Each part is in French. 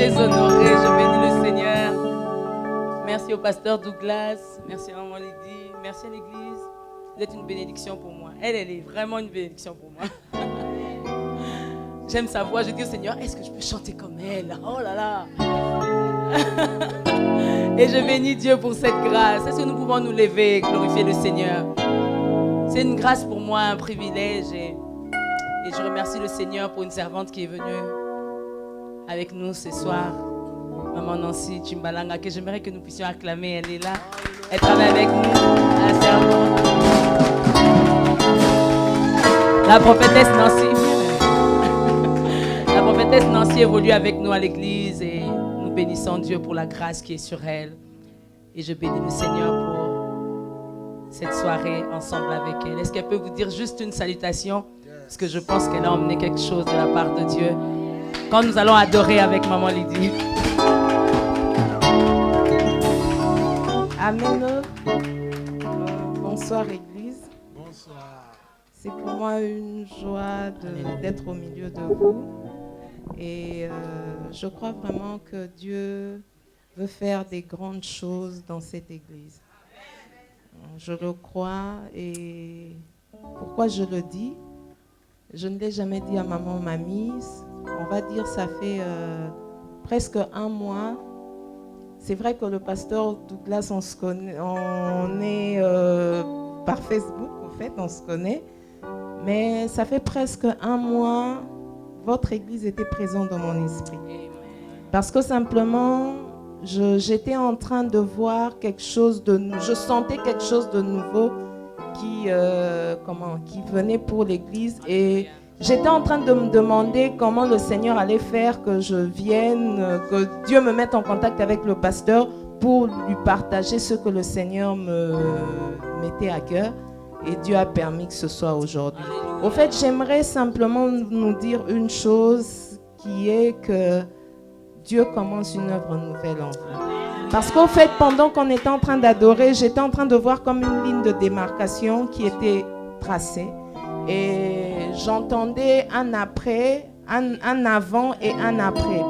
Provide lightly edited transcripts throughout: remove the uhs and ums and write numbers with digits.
très honorée. Je bénis le Seigneur. Merci au pasteur Douglas. Merci à Maman Lydie. Merci à l'église. Vous êtes une bénédiction pour moi. Elle est vraiment une bénédiction pour moi. J'aime sa voix. Je dis au Seigneur, est-ce que je peux chanter comme elle? Oh là là. Et je bénis Dieu pour cette grâce. Est-ce que nous pouvons nous lever et glorifier le Seigneur? C'est une grâce pour moi, un privilège. Et je remercie le Seigneur pour une servante qui est venue avec nous ce soir. Maman Nancy Chimbalanga, que j'aimerais que nous puissions acclamer. Elle est là. Elle travaille avec nous, la servante. La prophétesse Nancy. La prophétesse Nancy évolue avec nous à l'église et nous bénissons Dieu pour la grâce qui est sur elle. Et je bénis le Seigneur pour cette soirée ensemble avec elle. Est-ce qu'elle peut vous dire juste une salutation? Parce que je pense qu'elle a emmené quelque chose de la part de Dieu. Quand nous allons adorer avec Maman Lydie. Amen. Bonsoir Église. Bonsoir. C'est pour moi une joie d'être au milieu de vous. Et je crois vraiment que Dieu veut faire des grandes choses dans cette Église. Je le crois. Et pourquoi je le dis? Je ne l'ai jamais dit à maman, mamie. On va dire ça fait presque un mois. C'est vrai que le pasteur Douglas, on se connaît, on est par Facebook, en fait, on se connaît. Mais ça fait presque un mois, votre église était présente dans mon esprit. Parce que simplement, j'étais en train de voir quelque chose de nouveau. Je sentais quelque chose de nouveau qui venait pour l'église. Et j'étais en train de me demander comment le Seigneur allait faire que je vienne, que Dieu me mette en contact avec le pasteur pour lui partager ce que le Seigneur me mettait à cœur. Et Dieu a permis que ce soit aujourd'hui. Au fait, j'aimerais simplement nous dire une chose qui est que Dieu commence une œuvre nouvelle en vous. Parce qu'au fait, pendant qu'on était en train d'adorer, j'étais en train de voir comme une ligne de démarcation qui était tracée. Et j'entendais un après, un avant et un après.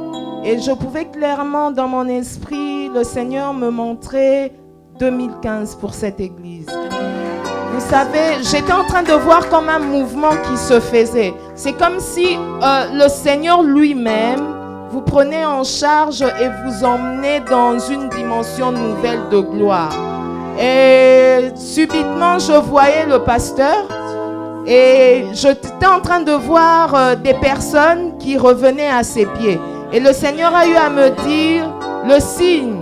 Et je pouvais clairement dans mon esprit, le Seigneur me montrer 2015 pour cette église. Vous savez, j'étais en train de voir comme un mouvement qui se faisait. C'est comme si le Seigneur lui-même vous prenait en charge et vous emmenait dans une dimension nouvelle de gloire. Et subitement, je voyais le pasteur. Et j'étais en train de voir des personnes qui revenaient à ses pieds. Et le Seigneur a eu à me dire, le signe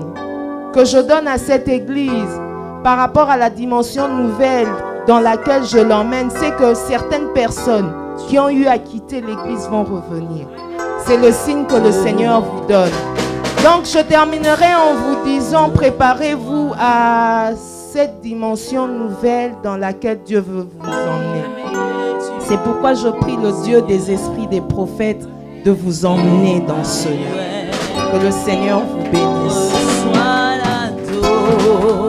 que je donne à cette église par rapport à la dimension nouvelle dans laquelle je l'emmène, c'est que certaines personnes qui ont eu à quitter l'église vont revenir. C'est le signe que le Seigneur vous donne. Donc je terminerai en vous disant, préparez-vous à cette dimension nouvelle dans laquelle Dieu veut vous emmener. C'est pourquoi je prie le Dieu des esprits des prophètes de vous emmener dans ce lieu. Que le Seigneur vous bénisse. Adoration.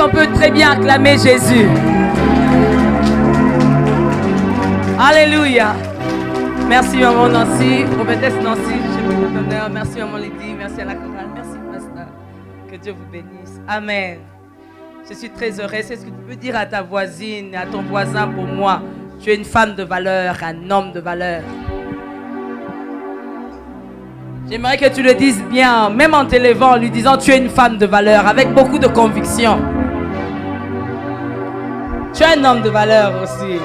qu'on peut très bien acclamer Jésus? Alléluia. Merci maman Nancy, prophétesse Nancy, je vous donne. Merci maman Lydie, merci à la chorale, merci pasteur. Que Dieu vous bénisse. Amen. Je suis très heureuse. C'est ce que tu peux dire à ta voisine, à ton voisin pour moi. Tu es une femme de valeur, un homme de valeur. J'aimerais que tu le dises bien, même en t'élevant, en lui disant tu es une femme de valeur, avec beaucoup de conviction. Tu es un homme de valeur aussi.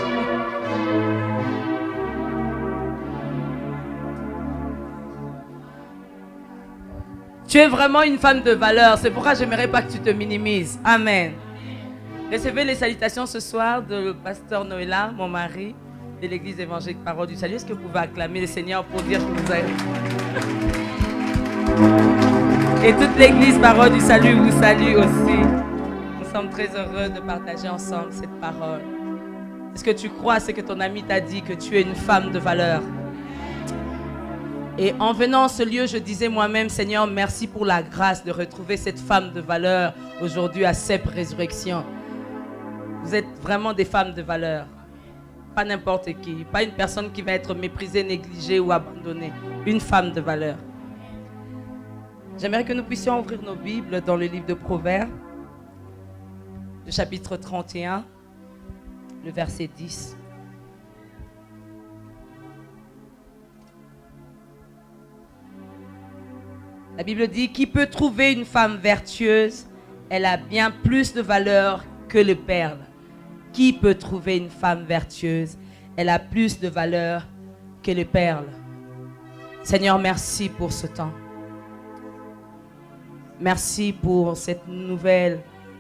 Tu es vraiment une femme de valeur. C'est pourquoi j'aimerais pas que tu te minimises. Amen. Recevez les salutations ce soir de pasteur Noëlla, mon mari, de l'église évangélique Parole du Salut. Est-ce que vous pouvez acclamer le Seigneur pour dire que vous êtes... Et toute l'église Parole du Salut vous salue aussi. Nous sommes très heureux de partager ensemble cette parole. Est-ce que tu crois ce que ton ami t'a dit, que tu es une femme de valeur? Et en venant en ce lieu, je disais moi-même, Seigneur, merci pour la grâce de retrouver cette femme de valeur aujourd'hui à CEP Résurrection. Vous êtes vraiment des femmes de valeur. Pas n'importe qui. Pas une personne qui va être méprisée, négligée ou abandonnée. Une femme de valeur. J'aimerais que nous puissions ouvrir nos Bibles dans le livre de Proverbes, le chapitre 31, le verset 10. La Bible dit, qui peut trouver une femme vertueuse? Elle a bien plus de valeur que les perles. Qui peut trouver une femme vertueuse? Elle a plus de valeur que les perles. Seigneur, merci pour ce temps. Merci pour cette nouvelle,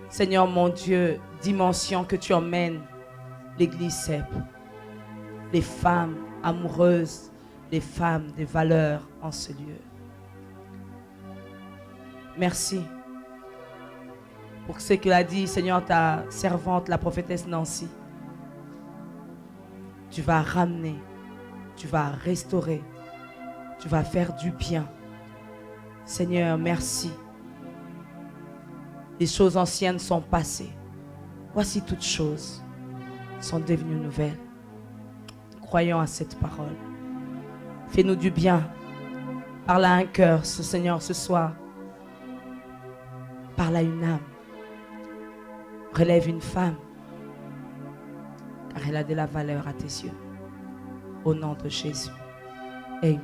Seigneur mon Dieu, dimension que tu emmènes l'église CEP. Les femmes amoureuses, les femmes de valeur en ce lieu. Merci pour ce que a dit, Seigneur, ta servante, la prophétesse Nancy. Tu vas ramener, tu vas restaurer, tu vas faire du bien. Seigneur, merci. Les choses anciennes sont passées. Voici toutes choses sont devenues nouvelles. Croyons à cette parole. Fais-nous du bien. Parle à un cœur, Seigneur, ce soir. Parle à une âme. Relève une femme. Car elle a de la valeur à tes yeux. Au nom de Jésus. Amen.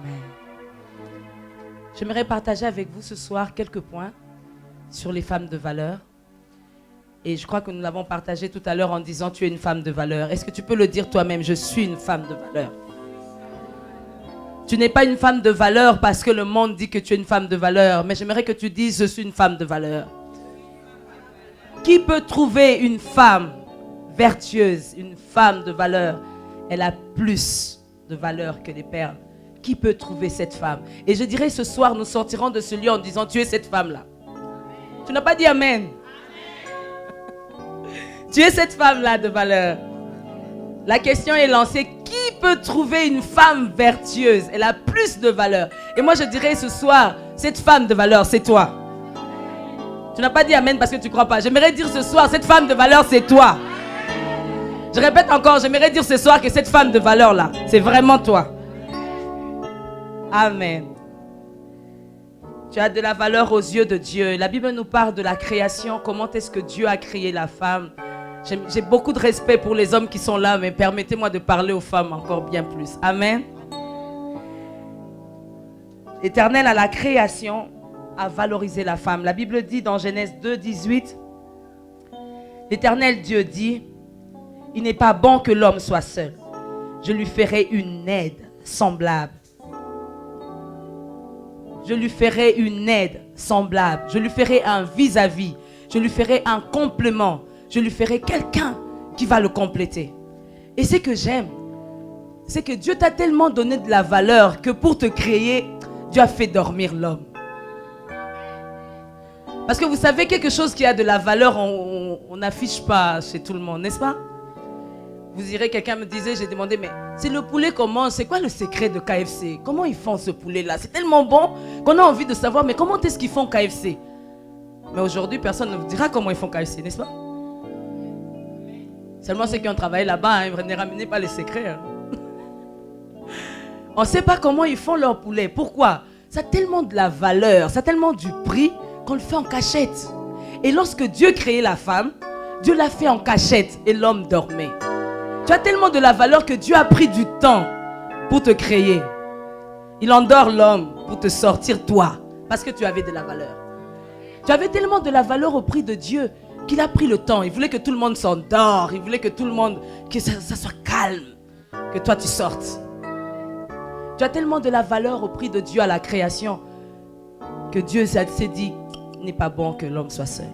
J'aimerais partager avec vous ce soir quelques points sur les femmes de valeur. Et je crois que nous l'avons partagé tout à l'heure en disant tu es une femme de valeur. Est-ce que tu peux le dire toi-même? Je suis une femme de valeur. Tu n'es pas une femme de valeur parce que le monde dit que tu es une femme de valeur. Mais j'aimerais que tu dises je suis une femme de valeur. Qui peut trouver une femme vertueuse, une femme de valeur? Elle a plus de valeur que les perles. Qui peut trouver cette femme? Et je dirais ce soir nous sortirons de ce lieu en disant tu es cette femme-là. Tu n'as pas dit amen. Tu es cette femme-là de valeur. La question est lancée. Qui peut trouver une femme vertueuse? Elle a plus de valeur. Et moi je dirais ce soir, cette femme de valeur, c'est toi. Tu n'as pas dit amen parce que tu ne crois pas. J'aimerais dire ce soir, cette femme de valeur, c'est toi. Je répète encore, j'aimerais dire ce soir que cette femme de valeur-là, c'est vraiment toi. Amen. Tu as de la valeur aux yeux de Dieu. La Bible nous parle de la création. Comment est-ce que Dieu a créé la femme? J'ai beaucoup de respect pour les hommes qui sont là, mais permettez-moi de parler aux femmes encore bien plus. Amen. L'Éternel à la création a valorisé la femme. La Bible dit dans Genèse 2, 18, l'Éternel Dieu dit, il n'est pas bon que l'homme soit seul. Je lui ferai une aide semblable. Je lui ferai une aide semblable. Je lui ferai un vis-à-vis. Je lui ferai un complément. Je lui ferai quelqu'un qui va le compléter. Et ce que j'aime, c'est que Dieu t'a tellement donné de la valeur que pour te créer, Dieu a fait dormir l'homme. Parce que vous savez, quelque chose qui a de la valeur, on n'affiche pas chez tout le monde, n'est-ce pas? Vous irez, quelqu'un me disait, j'ai demandé, mais c'est le poulet comment? C'est quoi le secret de KFC? Comment ils font ce poulet-là? C'est tellement bon qu'on a envie de savoir, mais comment est-ce qu'ils font KFC? Mais aujourd'hui, personne ne vous dira comment ils font KFC, n'est-ce pas? Seulement ceux qui ont travaillé là-bas, ne ramenez pas les secrets. Hein. On ne sait pas comment ils font leur poulet. Pourquoi? Ça a tellement de la valeur, ça a tellement du prix qu'on le fait en cachette. Et lorsque Dieu créait la femme, Dieu l'a fait en cachette et l'homme dormait. Tu as tellement de la valeur que Dieu a pris du temps pour te créer. Il endort l'homme pour te sortir toi, parce que tu avais de la valeur. Tu avais tellement de la valeur au prix de Dieu qu'il a pris le temps. Il voulait que tout le monde s'endort, il voulait que tout le monde, que ça soit calme, que toi tu sortes. Tu as tellement de la valeur au prix de Dieu à la création que Dieu s'est dit, il n'est pas bon que l'homme soit seul.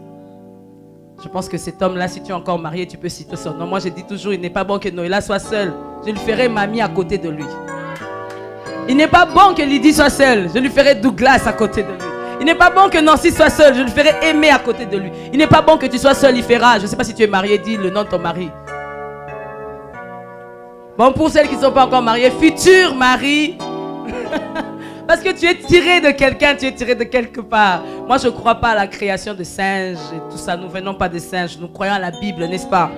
Je pense que cet homme-là, si tu es encore marié, tu peux citer son nom. Moi, je dis toujours, il n'est pas bon que Noéla soit seul. Je lui ferai mamie à côté de lui. Il n'est pas bon que Lydie soit seule. Je lui ferai Douglas à côté de lui. Il n'est pas bon que Nancy soit seule. Je lui ferai Aimé à côté de lui. Il n'est pas bon que tu sois seul. Il fera, je ne sais pas si tu es marié, dis le nom de ton mari. Bon, pour celles qui ne sont pas encore mariées, futur mari. Parce que tu es tiré de quelqu'un, tu es tiré de quelque part. Moi, je ne crois pas à la création de singes et tout ça. Nous ne venons pas des singes. Nous croyons à la Bible, n'est-ce pas?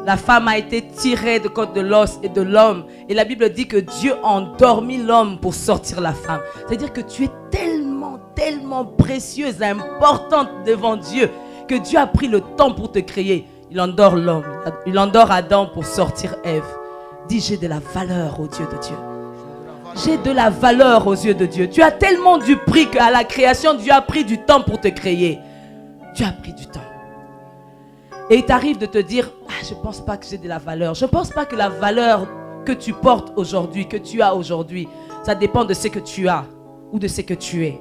La femme a été tirée de côte de l'os et de l'homme. Et la Bible dit que Dieu a endormi l'homme pour sortir la femme. C'est-à-dire que tu es tellement précieuse, importante devant Dieu, que Dieu a pris le temps pour te créer. Il endort l'homme. Il endort Adam pour sortir Ève. Dis, j'ai de la valeur aux yeux de Dieu. J'ai de la valeur aux yeux de Dieu. Tu as tellement du prix qu'à la création, Dieu a pris du temps pour te créer. Tu as pris du temps. Et il t'arrive de te dire, je ne pense pas que j'ai de la valeur. Je ne pense pas que la valeur que tu portes aujourd'hui, que tu as aujourd'hui, ça dépend de ce que tu as ou de ce que tu es.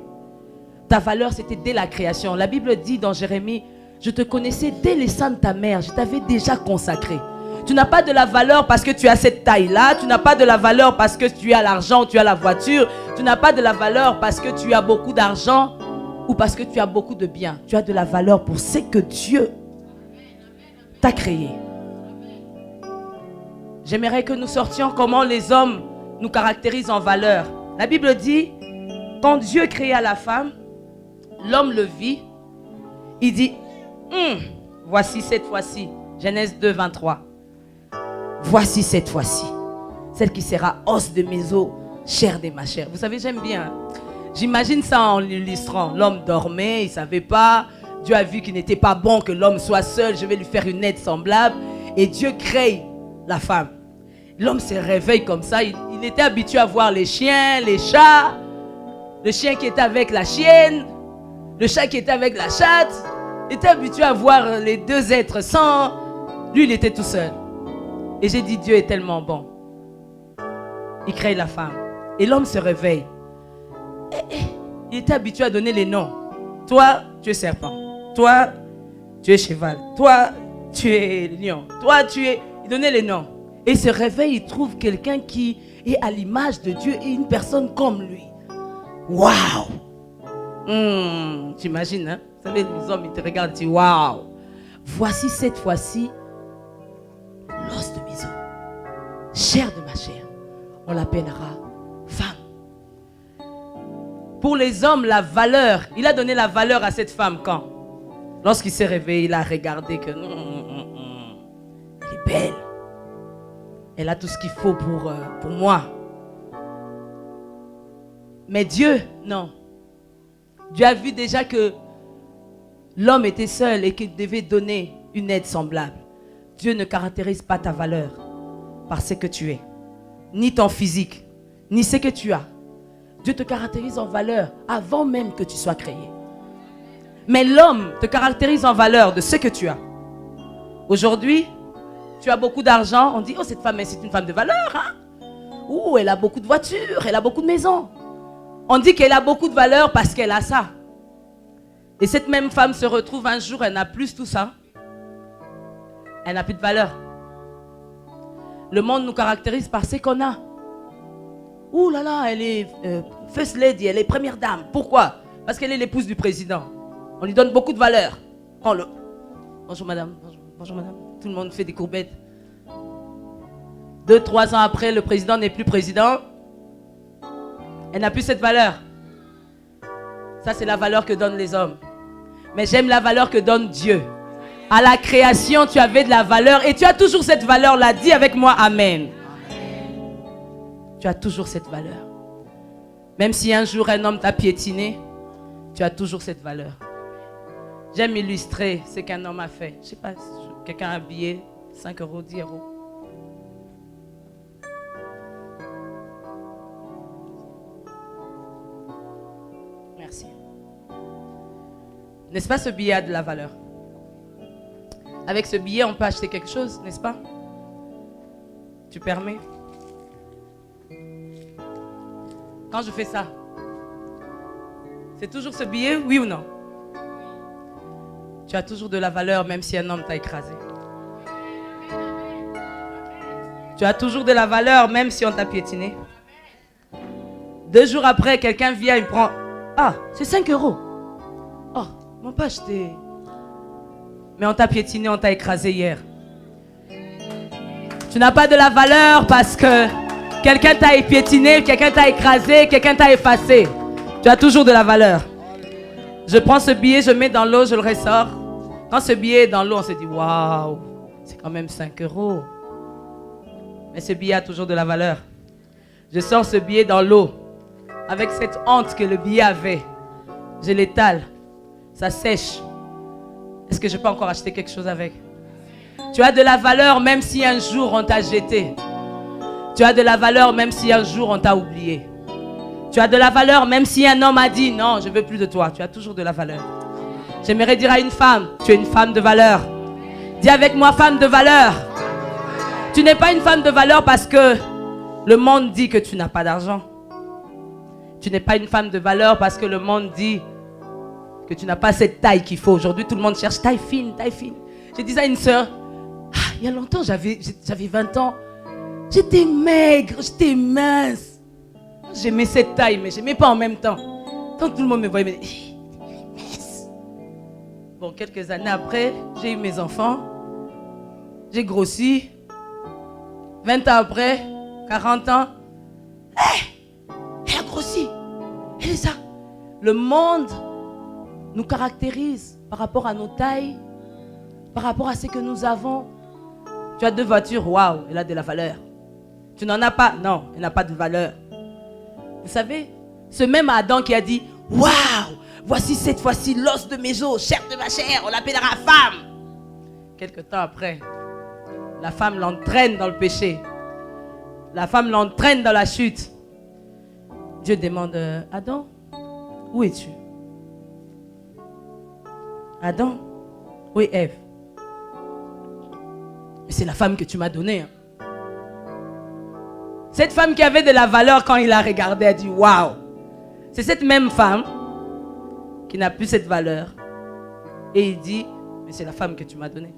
Ta valeur, c'était dès la création. La Bible dit dans Jérémie, je te connaissais dès les seins de ta mère. Je t'avais déjà consacré. Tu n'as pas de la valeur parce que tu as cette taille-là. Tu n'as pas de la valeur parce que tu as l'argent ou tu as la voiture. Tu n'as pas de la valeur parce que tu as beaucoup d'argent ou parce que tu as beaucoup de biens. Tu as de la valeur pour ce que Dieu t'a créé. J'aimerais que nous sortions comment les hommes nous caractérisent en valeur. La Bible dit, quand Dieu créa la femme, l'homme le vit. Il dit, voici cette fois-ci. Genèse 2, 23. Voici cette fois-ci, celle qui sera os de mes os, chair de ma chair. Vous savez, j'aime bien. J'imagine ça en l'illustrant. L'homme dormait, il ne savait pas. Dieu a vu qu'il n'était pas bon que l'homme soit seul. Je vais lui faire une aide semblable. Et Dieu crée la femme. L'homme se réveille comme ça. Il était habitué à voir les chiens, les chats. Le chien qui était avec la chienne. Le chat qui était avec la chatte. Il était habitué à voir les deux êtres sans. Lui, il était tout seul. Et j'ai dit, Dieu est tellement bon. Il crée la femme. Et l'homme se réveille. Il était habitué à donner les noms. Toi, tu es serpent. Toi, tu es cheval. Toi, tu es lion. Toi, tu es... Il donnait les noms. Et il se réveille, il trouve quelqu'un qui est à l'image de Dieu et une personne comme lui. Waouh! Tu imagines, hein? Vous savez, les hommes, ils te regardent, ils disent, waouh! Voici cette fois-ci l'os de mes os, chair de ma chair. On l'appellera femme. Pour les hommes, la valeur, il a donné la valeur à cette femme quand? Lorsqu'il s'est réveillé, il a regardé que elle est belle. Elle a tout ce qu'il faut pour moi. Mais Dieu, non. Dieu a vu déjà que l'homme était seul et qu'il devait donner une aide semblable. Dieu ne caractérise pas ta valeur par ce que tu es, ni ton physique, ni ce que tu as. Dieu te caractérise en valeur avant même que tu sois créé. Mais l'homme te caractérise en valeur de ce que tu as. Aujourd'hui, tu as beaucoup d'argent. On dit, oh, cette femme, c'est une femme de valeur. Hein? Ouh, elle a beaucoup de voitures, elle a beaucoup de maisons. On dit qu'elle a beaucoup de valeur parce qu'elle a ça. Et cette même femme se retrouve un jour, elle n'a plus tout ça. Elle n'a plus de valeur. Le monde nous caractérise par ce qu'on a. Ouh là là, elle est first lady, elle est première dame. Pourquoi? Parce qu'elle est l'épouse du président. On lui donne beaucoup de valeur. Bonjour madame, bonjour madame. Tout le monde fait des courbettes. 2-3 ans après, le président n'est plus président. Elle n'a plus cette valeur. Ça, c'est la valeur que donnent les hommes. Mais j'aime la valeur que donne Dieu. À la création, tu avais de la valeur et tu as toujours cette valeur-là. Dis avec moi, Amen. Tu as toujours cette valeur. Même si un jour un homme t'a piétiné, tu as toujours cette valeur. J'aime illustrer ce qu'un homme a fait. Je ne sais pas, quelqu'un a un billet, 5 euros, 10 euros. Merci. N'est-ce pas, ce billet a de la valeur? Avec ce billet, on peut acheter quelque chose, n'est-ce pas? Tu permets? Quand je fais ça, c'est toujours ce billet, oui ou non? Tu as toujours de la valeur même si un homme t'a écrasé. Tu as toujours de la valeur même si on t'a piétiné. 2 jours après, quelqu'un vient, il prend... Ah, c'est 5 euros. Oh, on peut acheter. Mais on t'a piétiné, on t'a écrasé hier. Tu n'as pas de la valeur parce que quelqu'un t'a piétiné, quelqu'un t'a écrasé, quelqu'un t'a effacé. Tu as toujours de la valeur. Je prends ce billet, je le mets dans l'eau, je le ressors. Quand ce billet est dans l'eau, on se dit, waouh, c'est quand même 5 euros. Mais ce billet a toujours de la valeur. Je sors ce billet dans l'eau. Avec cette honte que le billet avait, je l'étale. Ça sèche. Est-ce que je peux encore acheter quelque chose avec? Tu as de la valeur même si un jour on t'a jeté. Tu as de la valeur même si un jour on t'a oublié. Tu as de la valeur même si un homme a dit non, je ne veux plus de toi. Tu as toujours de la valeur. J'aimerais dire à une femme, tu es une femme de valeur. Dis avec moi, femme de valeur. Tu n'es pas une femme de valeur parce que le monde dit que tu n'as pas d'argent. Tu n'es pas une femme de valeur parce que le monde dit que tu n'as pas cette taille qu'il faut. Aujourd'hui, tout le monde cherche taille fine, taille fine. Je disais à une soeur, il y a longtemps, j'avais 20 ans. J'étais maigre, j'étais mince. J'aimais cette taille, mais je n'aimais pas en même temps. Quand tout le monde me voyait, me disait, mince. Bon, quelques années après, j'ai eu mes enfants. J'ai grossi. 20 ans après, 40 ans. Elle a grossi. Elle est ça. Le monde nous caractérise par rapport à nos tailles, par rapport à ce que nous avons. Tu as 2 voitures, waouh, elle a de la valeur. Tu n'en as pas, non, elle n'a pas de valeur. Vous savez, ce même Adam qui a dit, waouh, voici cette fois-ci l'os de mes os, chair de ma chair, on l'appellera femme. Quelque temps après, la femme l'entraîne dans le péché. La femme l'entraîne dans la chute. Dieu demande, Adam, où es-tu? Adam, où est Ève? C'est la femme que tu m'as donnée. Hein. Cette femme qui avait de la valeur quand il la regardé, a dit waouh. C'est cette même femme qui n'a plus cette valeur. Et il dit, mais c'est la femme que tu m'as donnée.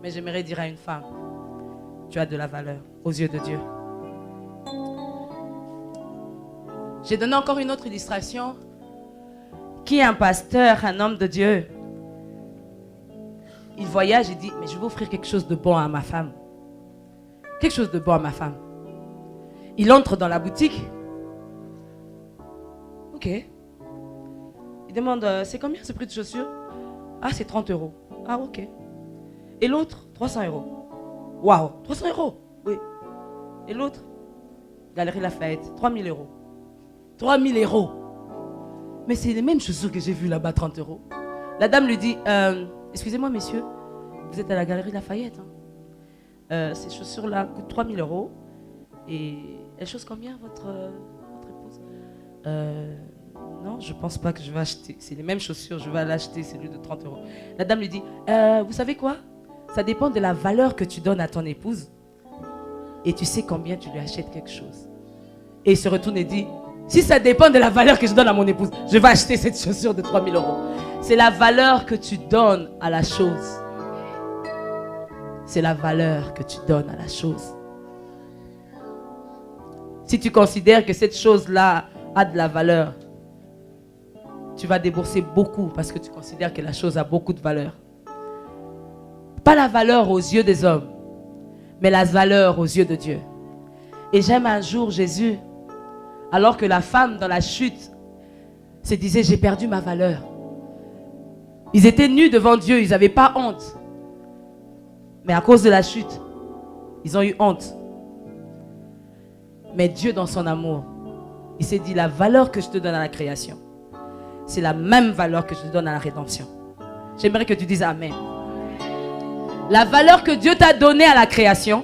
Mais j'aimerais dire à une femme, tu as de la valeur aux yeux de Dieu. J'ai donné encore une autre illustration. Qui est un pasteur, un homme de Dieu? Il voyage et dit, mais je vais offrir quelque chose de bon à ma femme. Quelque chose de bon à ma femme. Il entre dans la boutique. Ok. Il demande, c'est combien ce prix de chaussures? Ah, c'est 30 euros. Ah, ok. Et l'autre, 300 euros. Waouh, 300 euros. Oui. Et l'autre, Galerie Lafayette, 3000 euros. 3000 euros. Mais c'est les mêmes chaussures que j'ai vues là-bas, 30 euros. La dame lui dit, excusez-moi, messieurs, vous êtes à la Galerie Lafayette. Hein? Ces chaussures-là coûtent 3000 euros. Et elles chaussent combien, votre épouse? Non, je ne pense pas que je vais acheter. C'est les mêmes chaussures, je vais aller acheter celui de 30 euros. La dame lui dit, vous savez quoi? Ça dépend de la valeur que tu donnes à ton épouse. Et tu sais combien tu lui achètes quelque chose. Et il se retourne et dit, si ça dépend de la valeur que je donne à mon épouse, je vais acheter cette chaussure de 3000 euros. C'est la valeur que tu donnes à la chose. C'est la valeur que tu donnes à la chose. Si tu considères que cette chose-là a de la valeur, tu vas débourser beaucoup parce que tu considères que la chose a beaucoup de valeur. Pas la valeur aux yeux des hommes, mais la valeur aux yeux de Dieu. Et j'aime un jour Jésus, alors que la femme dans la chute se disait, j'ai perdu ma valeur. Ils étaient nus devant Dieu, ils n'avaient pas honte. Mais à cause de la chute, ils ont eu honte. Mais Dieu, dans son amour, il s'est dit, la valeur que je te donne à la création, c'est la même valeur que je te donne à la rédemption. J'aimerais que tu dises Amen. La valeur que Dieu t'a donnée à la création,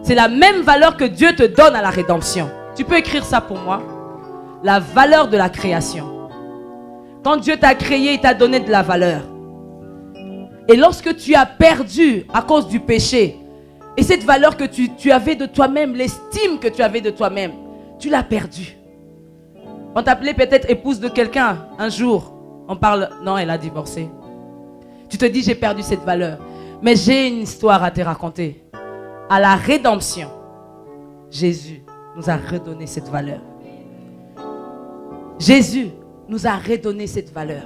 c'est la même valeur que Dieu te donne à la rédemption. Tu peux écrire ça pour moi? La valeur de la création. Quand Dieu t'a créé, il t'a donné de la valeur. Et lorsque tu as perdu à cause du péché, et cette valeur que tu avais de toi-même, l'estime que tu avais de toi-même, tu l'as perdue. On t'appelait peut-être épouse de quelqu'un un jour. On parle, non, elle a divorcé. Tu te dis, j'ai perdu cette valeur. Mais j'ai une histoire à te raconter. À la rédemption, Jésus nous a redonné cette valeur. Jésus nous a redonné cette valeur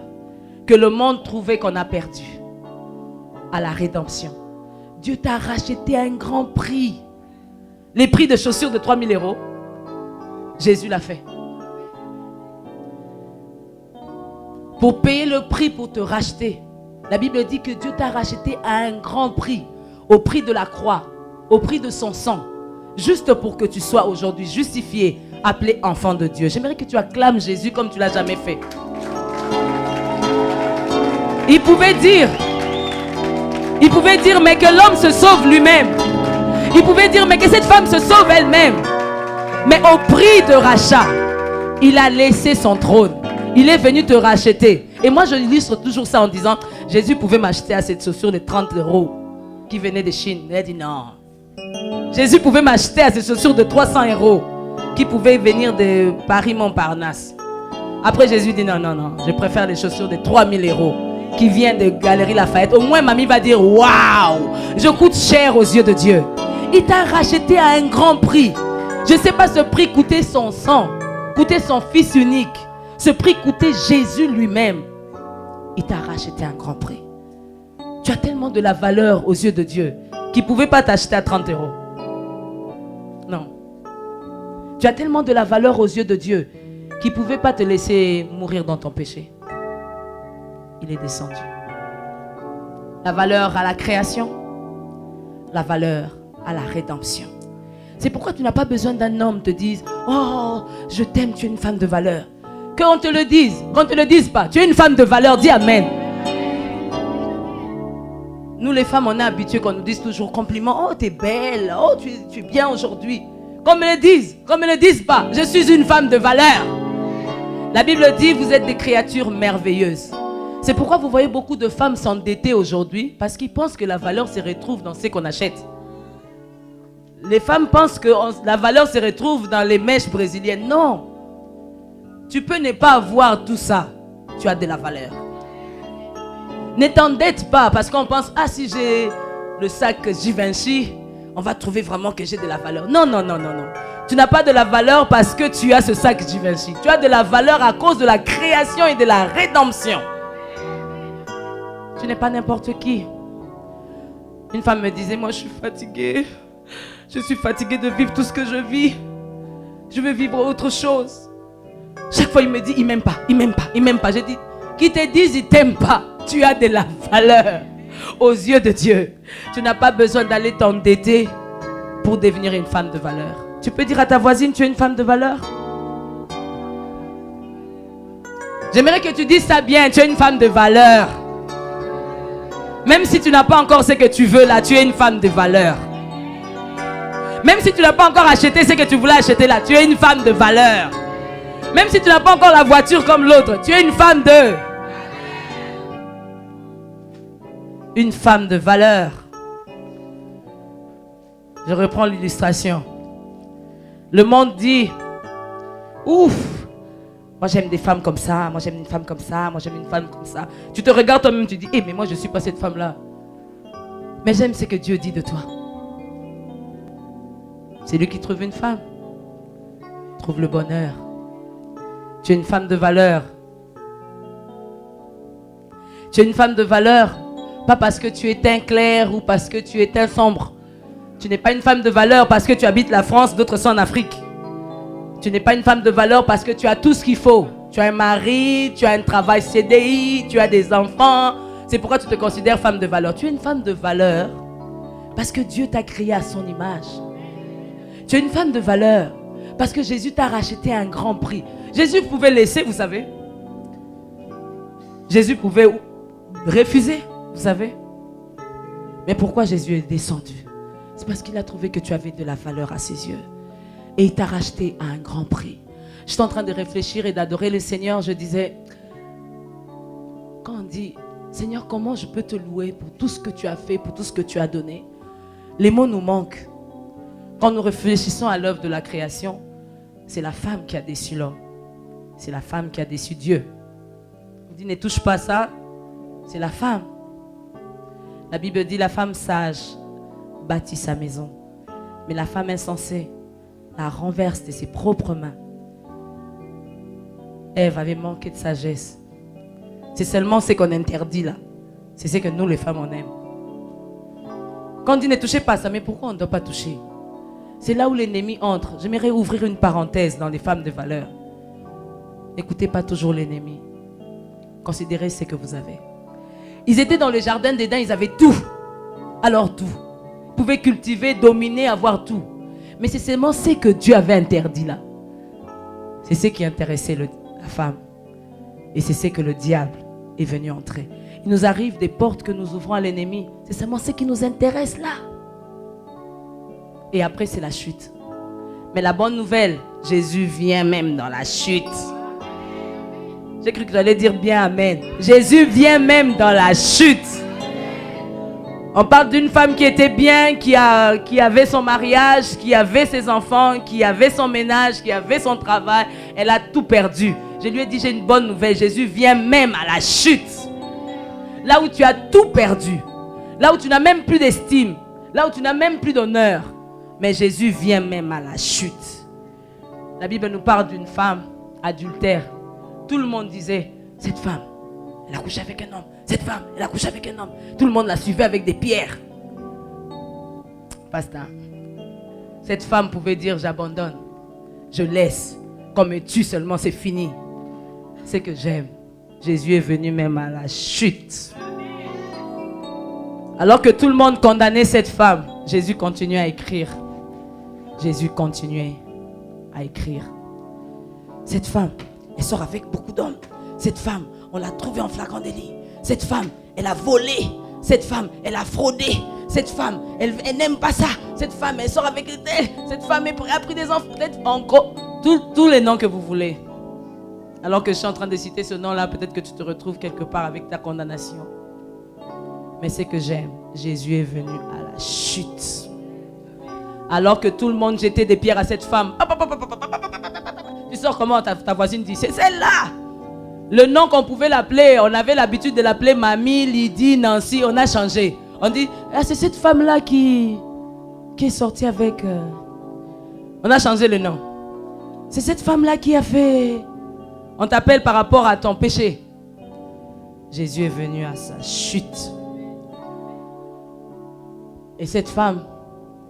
que le monde trouvait qu'on a perdue. À la rédemption, Dieu t'a racheté à un grand prix. Les prix de chaussures de 3 000 €, Jésus l'a fait. Pour payer le prix pour te racheter. La Bible dit que Dieu t'a racheté à un grand prix, au prix de la croix, au prix de son sang, juste pour que tu sois aujourd'hui justifié, appelé enfant de Dieu. J'aimerais que tu acclames Jésus comme tu ne l'as jamais fait. Il pouvait dire, mais que l'homme se sauve lui-même. Il pouvait dire, mais que cette femme se sauve elle-même. Mais au prix de rachat, il a laissé son trône. Il est venu te racheter. Et moi, je illustre toujours ça en disant, Jésus pouvait m'acheter à cette chaussure de 30 € qui venait de Chine. Il a dit non. Jésus pouvait m'acheter à ces chaussures de 300 € qui pouvaient venir de Paris-Montparnasse. Après, Jésus dit non, je préfère les chaussures de 3 000 € qui viennent de Galerie Lafayette. Au moins, mamie va dire waouh, je coûte cher aux yeux de Dieu. Il t'a racheté à un grand prix. Je ne sais pas, ce prix coûtait son sang, coûtait son fils unique. Ce prix coûtait Jésus lui-même. Il t'a racheté à un grand prix. Tu as tellement de la valeur aux yeux de Dieu qu'il ne pouvait pas t'acheter à 30 €. Non. Tu as tellement de la valeur aux yeux de Dieu qu'il ne pouvait pas te laisser mourir dans ton péché. Il est descendu. La valeur à la création, la valeur à la rédemption. C'est pourquoi tu n'as pas besoin d'un homme te dise « Oh, je t'aime, tu es une femme de valeur ». Qu'on te le dise, qu'on ne te le dise pas. Tu es une femme de valeur, dis Amen. Nous les femmes, on est habitués qu'on nous dise toujours compliments. Oh, t'es belle, oh, tu es bien aujourd'hui. Qu'on me le dise, qu'on ne me le dise pas. Je suis une femme de valeur. La Bible dit, vous êtes des créatures merveilleuses. C'est pourquoi vous voyez beaucoup de femmes s'endetter aujourd'hui, parce qu'ils pensent que la valeur se retrouve dans ce qu'on achète. Les femmes pensent que la valeur se retrouve dans les mèches brésiliennes. Non. Tu peux ne pas avoir tout ça. Tu as de la valeur. Ne t'endette pas parce qu'on pense, ah, si j'ai le sac Givenchy, on va trouver vraiment que j'ai de la valeur. Non. Tu n'as pas de la valeur parce que tu as ce sac Givenchy. Tu as de la valeur à cause de la création et de la rédemption. Tu n'es pas n'importe qui. Une femme me disait, moi je suis fatiguée. Je suis fatiguée de vivre tout ce que je vis. Je veux vivre autre chose. Chaque fois, il me dit, il m'aime pas. J'ai dit, qui te dise, il t'aime pas. Tu as de la valeur aux yeux de Dieu. Tu n'as pas besoin d'aller t'endetter pour devenir une femme de valeur. Tu peux dire à ta voisine, tu es une femme de valeur. J'aimerais que tu dises ça bien, tu es une femme de valeur. Même si tu n'as pas encore ce que tu veux là, tu es une femme de valeur. Même si tu n'as pas encore acheté ce que tu voulais acheter là, tu es une femme de valeur. Même si tu n'as pas encore la voiture comme l'autre, tu es une femme de... Une femme de valeur. Je reprends l'illustration. Le monde dit, ouf, moi j'aime des femmes comme ça, moi j'aime une femme comme ça, moi j'aime une femme comme ça. Tu te regardes toi-même, tu dis, mais moi je ne suis pas cette femme-là. Mais j'aime ce que Dieu dit de toi. C'est lui qui trouve une femme. Trouve le bonheur. Tu es une femme de valeur. Tu es une femme de valeur. Pas parce que tu es teint clair ou parce que tu es teint sombre. Tu n'es pas une femme de valeur parce que tu habites la France, d'autres sont en Afrique. Tu n'es pas une femme de valeur parce que tu as tout ce qu'il faut. Tu as un mari, tu as un travail CDI, tu as des enfants. C'est pourquoi tu te considères femme de valeur. Tu es une femme de valeur parce que Dieu t'a créée à son image. Tu es une femme de valeur parce que Jésus t'a racheté à un grand prix. Jésus pouvait laisser, vous savez. Jésus pouvait refuser, vous savez. Mais pourquoi Jésus est descendu? C'est parce qu'il a trouvé que tu avais de la valeur à ses yeux. Et il t'a racheté à un grand prix. J'étais en train de réfléchir et d'adorer le Seigneur. Je disais, quand on dit, Seigneur, comment je peux te louer pour tout ce que tu as fait, pour tout ce que tu as donné? Les mots nous manquent. Quand nous réfléchissons à l'œuvre de la création, c'est la femme qui a déçu l'homme. C'est la femme qui a déçu Dieu. On dit, ne touche pas ça. C'est la femme. La Bible dit, la femme sage bâtit sa maison. Mais la femme insensée la renverse de ses propres mains. Ève avait manqué de sagesse. C'est seulement ce qu'on interdit là. C'est ce que nous les femmes on aime. Quand on dit ne touchez pas ça, mais pourquoi on ne doit pas toucher? C'est là où l'ennemi entre. J'aimerais ouvrir une parenthèse dans les femmes de valeur. N'écoutez pas toujours l'ennemi. Considérez ce que vous avez. Ils étaient dans le jardin d'Éden, ils avaient tout. Alors tout. Ils pouvaient cultiver, dominer, avoir tout. Mais c'est seulement ce que Dieu avait interdit là. C'est ce qui intéressait la femme. Et c'est ce que le diable est venu entrer. Il nous arrive des portes que nous ouvrons à l'ennemi. C'est seulement ce qui nous intéresse là. Et après c'est la chute. Mais la bonne nouvelle, Jésus vient même dans la chute. J'ai cru que j'allais dire bien amen. Jésus vient même dans la chute. On parle d'une femme qui était bien, qui avait son mariage, qui avait ses enfants, qui avait son ménage, qui avait son travail. Elle a tout perdu. Je lui ai dit, j'ai une bonne nouvelle. Jésus vient même à la chute. Là où tu as tout perdu. Là où tu n'as même plus d'estime. Là où tu n'as même plus d'honneur. Mais Jésus vient même à la chute. La Bible nous parle d'une femme adultère. Tout le monde disait, cette femme, elle a couché avec un homme. Cette femme, elle a couché avec un homme. Tout le monde la suivait avec des pierres. Pasteur, cette femme pouvait dire, j'abandonne. Je laisse. Qu'on me tue seulement, c'est fini. C'est que j'aime. Jésus est venu même à la chute. Alors que tout le monde condamnait cette femme, Jésus continuait à écrire. Jésus continuait à écrire. Cette femme, elle sort avec beaucoup d'hommes. Cette femme, on l'a trouvée en flagrant délit. Cette femme, elle a volé. Cette femme, elle a fraudé. Cette femme, elle n'aime pas ça. Cette femme, elle sort avec elle. Cette femme a pris des enfants. En gros, tous les noms que vous voulez. Alors que je suis en train de citer ce nom-là, peut-être que tu te retrouves quelque part avec ta condamnation. Mais c'est que j'aime. Jésus est venu à la chute. Alors que tout le monde jetait des pierres à cette femme. Tu sors comment? Ta voisine dit, c'est celle-là. Le nom qu'on pouvait l'appeler, on avait l'habitude de l'appeler Mamie, Lydie, Nancy, on a changé. On dit, ah, c'est cette femme-là qui est sortie avec... On a changé le nom. C'est cette femme-là qui a fait... On t'appelle par rapport à ton péché. Jésus est venu à sa chute. Et cette femme,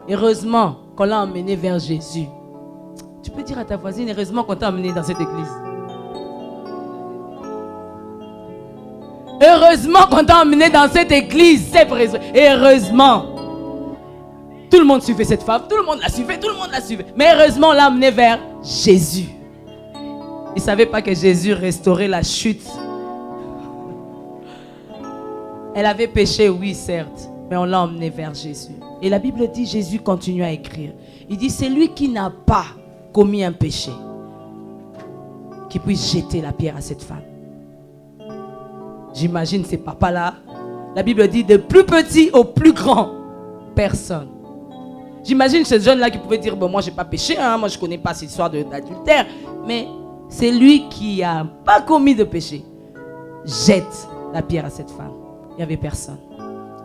heureusement qu'on l'a emmenée vers Jésus. Tu peux dire à ta voisine, heureusement qu'on t'a emmenée dans cette église. Heureusement qu'on t'a emmené dans cette église, c'est vrai. Et heureusement. Tout le monde suivait cette femme, tout le monde la suivait, tout le monde la suivait. Mais heureusement, on l'a emmené vers Jésus. Il ne savait pas que Jésus restaurait la chute. Elle avait péché, oui, certes. Mais on l'a emmené vers Jésus. Et la Bible dit, Jésus continue à écrire. Il dit, c'est lui qui n'a pas commis un péché qui puisse jeter la pierre à cette femme. J'imagine ces papas-là. La Bible dit, de plus petit au plus grand, personne. J'imagine ce jeune-là qui pouvait dire, bon, moi, je n'ai pas péché, hein, moi, je ne connais pas cette histoire d'adultère. Mais c'est lui qui n'a pas commis de péché. Jette la pierre à cette femme. Il n'y avait personne.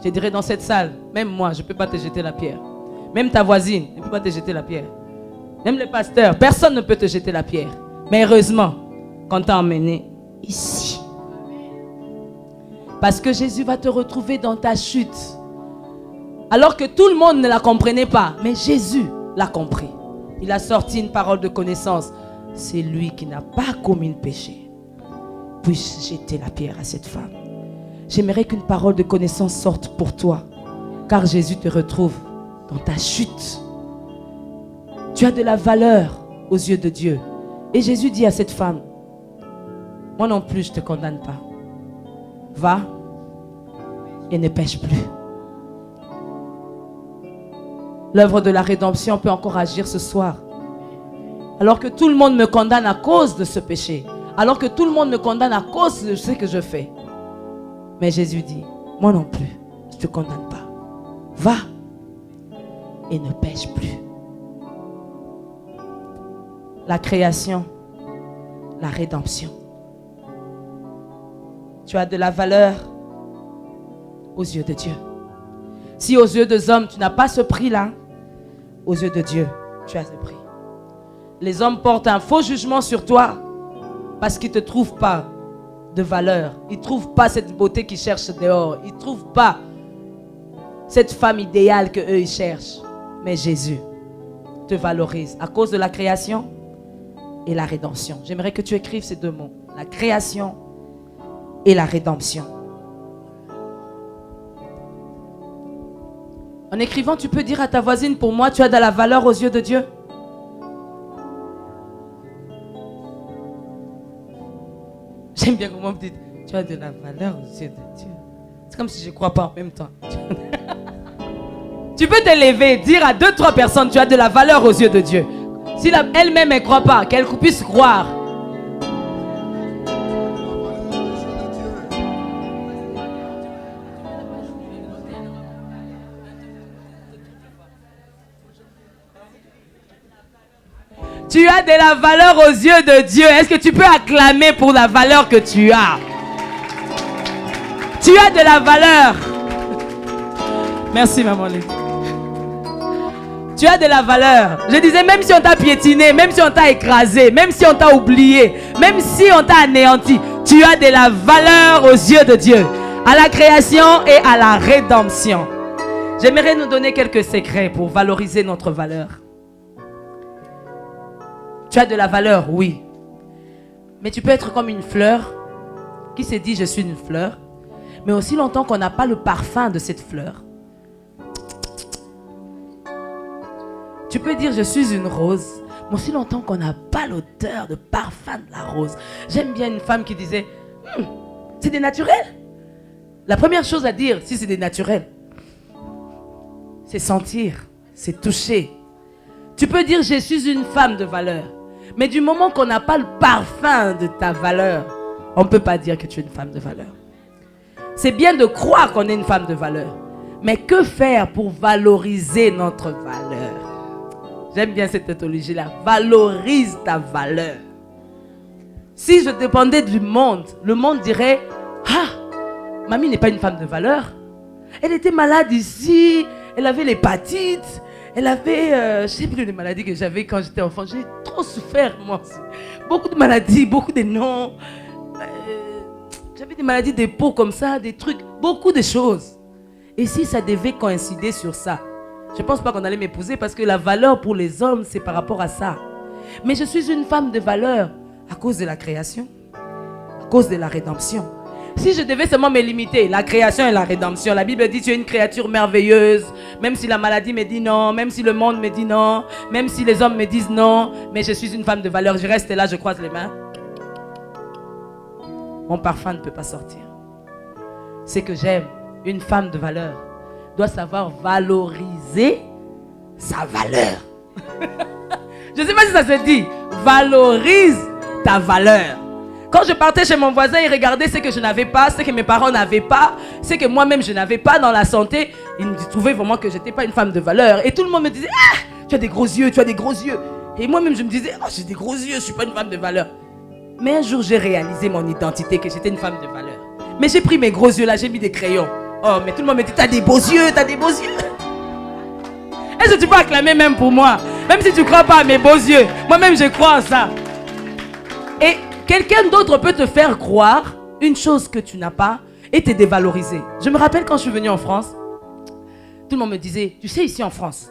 Je dirais dans cette salle, même moi, je ne peux pas te jeter la pierre. Même ta voisine ne peut pas te jeter la pierre. Même le pasteur, personne ne peut te jeter la pierre. Mais heureusement, qu'on t'a emmené ici. Parce que Jésus va te retrouver dans ta chute. Alors que tout le monde ne la comprenait pas. Mais Jésus l'a compris. Il a sorti une parole de connaissance. C'est lui qui n'a pas commis le péché. puisse jeter la pierre à cette femme. J'aimerais qu'une parole de connaissance sorte pour toi, car Jésus te retrouve dans ta chute. Tu as de la valeur aux yeux de Dieu. Et Jésus dit à cette femme, moi non plus je ne te condamne pas. Va et ne pêche plus. L'œuvre de la rédemption peut encore agir ce soir. Alors que tout le monde me condamne à cause de ce péché. Alors que tout le monde me condamne à cause de ce que je fais. Mais Jésus dit, moi non plus, je ne te condamne pas. Va et ne pêche plus. La création, la rédemption. Tu as de la valeur aux yeux de Dieu. Si aux yeux des hommes, tu n'as pas ce prix-là, aux yeux de Dieu, tu as ce prix. Les hommes portent un faux jugement sur toi parce qu'ils ne te trouvent pas de valeur. Ils ne trouvent pas cette beauté qu'ils cherchent dehors. Ils ne trouvent pas cette femme idéale qu'eux ils cherchent. Mais Jésus te valorise à cause de la création et la rédemption. J'aimerais que tu écrives ces deux mots. La création et la rédemption. En écrivant, tu peux dire à ta voisine, pour moi, tu as de la valeur aux yeux de Dieu. J'aime bien comment vous dites, tu as de la valeur aux yeux de Dieu. C'est comme si je ne crois pas en même temps. Tu peux te lever, dire à 2-3 personnes, tu as de la valeur aux yeux de Dieu. Si elle-même, elle ne croit pas, qu'elle puisse croire. Tu as de la valeur aux yeux de Dieu. Est-ce que tu peux acclamer pour la valeur que tu as? Tu as de la valeur. Merci, maman. Tu as de la valeur. Je disais, même si on t'a piétiné, même si on t'a écrasé, même si on t'a oublié, même si on t'a anéanti, tu as de la valeur aux yeux de Dieu. À la création et à la rédemption. J'aimerais nous donner quelques secrets pour valoriser notre valeur. Tu as de la valeur, oui. Mais tu peux être comme une fleur qui se dit, je suis une fleur. Mais aussi longtemps qu'on n'a pas le parfum de cette fleur. Tu peux dire, je suis une rose. Mais aussi longtemps qu'on n'a pas l'odeur de parfum de la rose. J'aime bien une femme qui disait, c'est des naturels. La première chose à dire, si c'est des naturels, c'est sentir, c'est toucher. Tu peux dire, je suis une femme de valeur. Mais du moment qu'on n'a pas le parfum de ta valeur, on ne peut pas dire que tu es une femme de valeur. C'est bien de croire qu'on est une femme de valeur. Mais que faire pour valoriser notre valeur? J'aime bien cette théologie-là. Valorise ta valeur. Si je dépendais du monde, le monde dirait, ah, mamie n'est pas une femme de valeur. Elle était malade ici, elle avait l'hépatite. Elle avait, je sais plus les maladies que j'avais quand j'étais enfant. J'ai trop souffert, moi aussi. Beaucoup de maladies, beaucoup de noms. J'avais des maladies de peau comme ça, des trucs, beaucoup de choses. Et si ça devait coïncider sur ça, je ne pense pas qu'on allait m'épouser parce que la valeur pour les hommes, c'est par rapport à ça. Mais je suis une femme de valeur à cause de la création, à cause de la rédemption. Si je devais seulement me limiter, la création et la rédemption, la Bible dit tu es une créature merveilleuse, même si la maladie me dit non, même si le monde me dit non, même si les hommes me disent non, mais je suis une femme de valeur, je reste là, je croise les mains. Mon parfum ne peut pas sortir. C'est que j'aime, une femme de valeur doit savoir valoriser sa valeur. Je ne sais pas si ça se dit, valorise ta valeur. Quand je partais chez mon voisin, il regardait ce que je n'avais pas, ce que mes parents n'avaient pas, ce que moi-même je n'avais pas dans la santé. Il me trouvait vraiment que je n'étais pas une femme de valeur. Et tout le monde me disait, ah, tu as des gros yeux, tu as des gros yeux. Et moi-même je me disais, oh, j'ai des gros yeux, je ne suis pas une femme de valeur. Mais un jour j'ai réalisé mon identité, que j'étais une femme de valeur. Mais j'ai pris mes gros yeux là, j'ai mis des crayons. Oh, mais tout le monde me dit, tu as des beaux yeux, tu as des beaux yeux. Est-ce que tu peux acclamer même pour moi? Même si tu ne crois pas à mes beaux yeux, moi-même je crois en ça. Et quelqu'un d'autre peut te faire croire une chose que tu n'as pas et te dévaloriser. Je me rappelle quand je suis venue en France, tout le monde me disait, tu sais ici en France,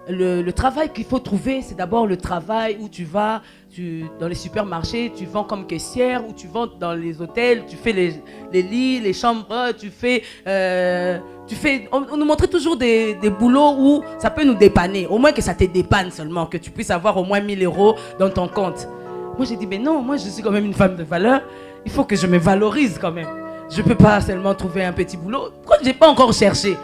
le travail qu'il faut trouver, c'est d'abord le travail où tu vas dans les supermarchés, tu vends comme caissière, ou tu vends dans les hôtels, tu fais les lits, les chambres, on nous montrait toujours des boulots où ça peut nous dépanner, au moins que ça te dépanne seulement, que tu puisses avoir au moins 1000 € dans ton compte. Moi j'ai dit, mais non, moi je suis quand même une femme de valeur, il faut que je me valorise quand même. Je ne peux pas seulement trouver un petit boulot. Pourquoi je n'ai pas encore cherché?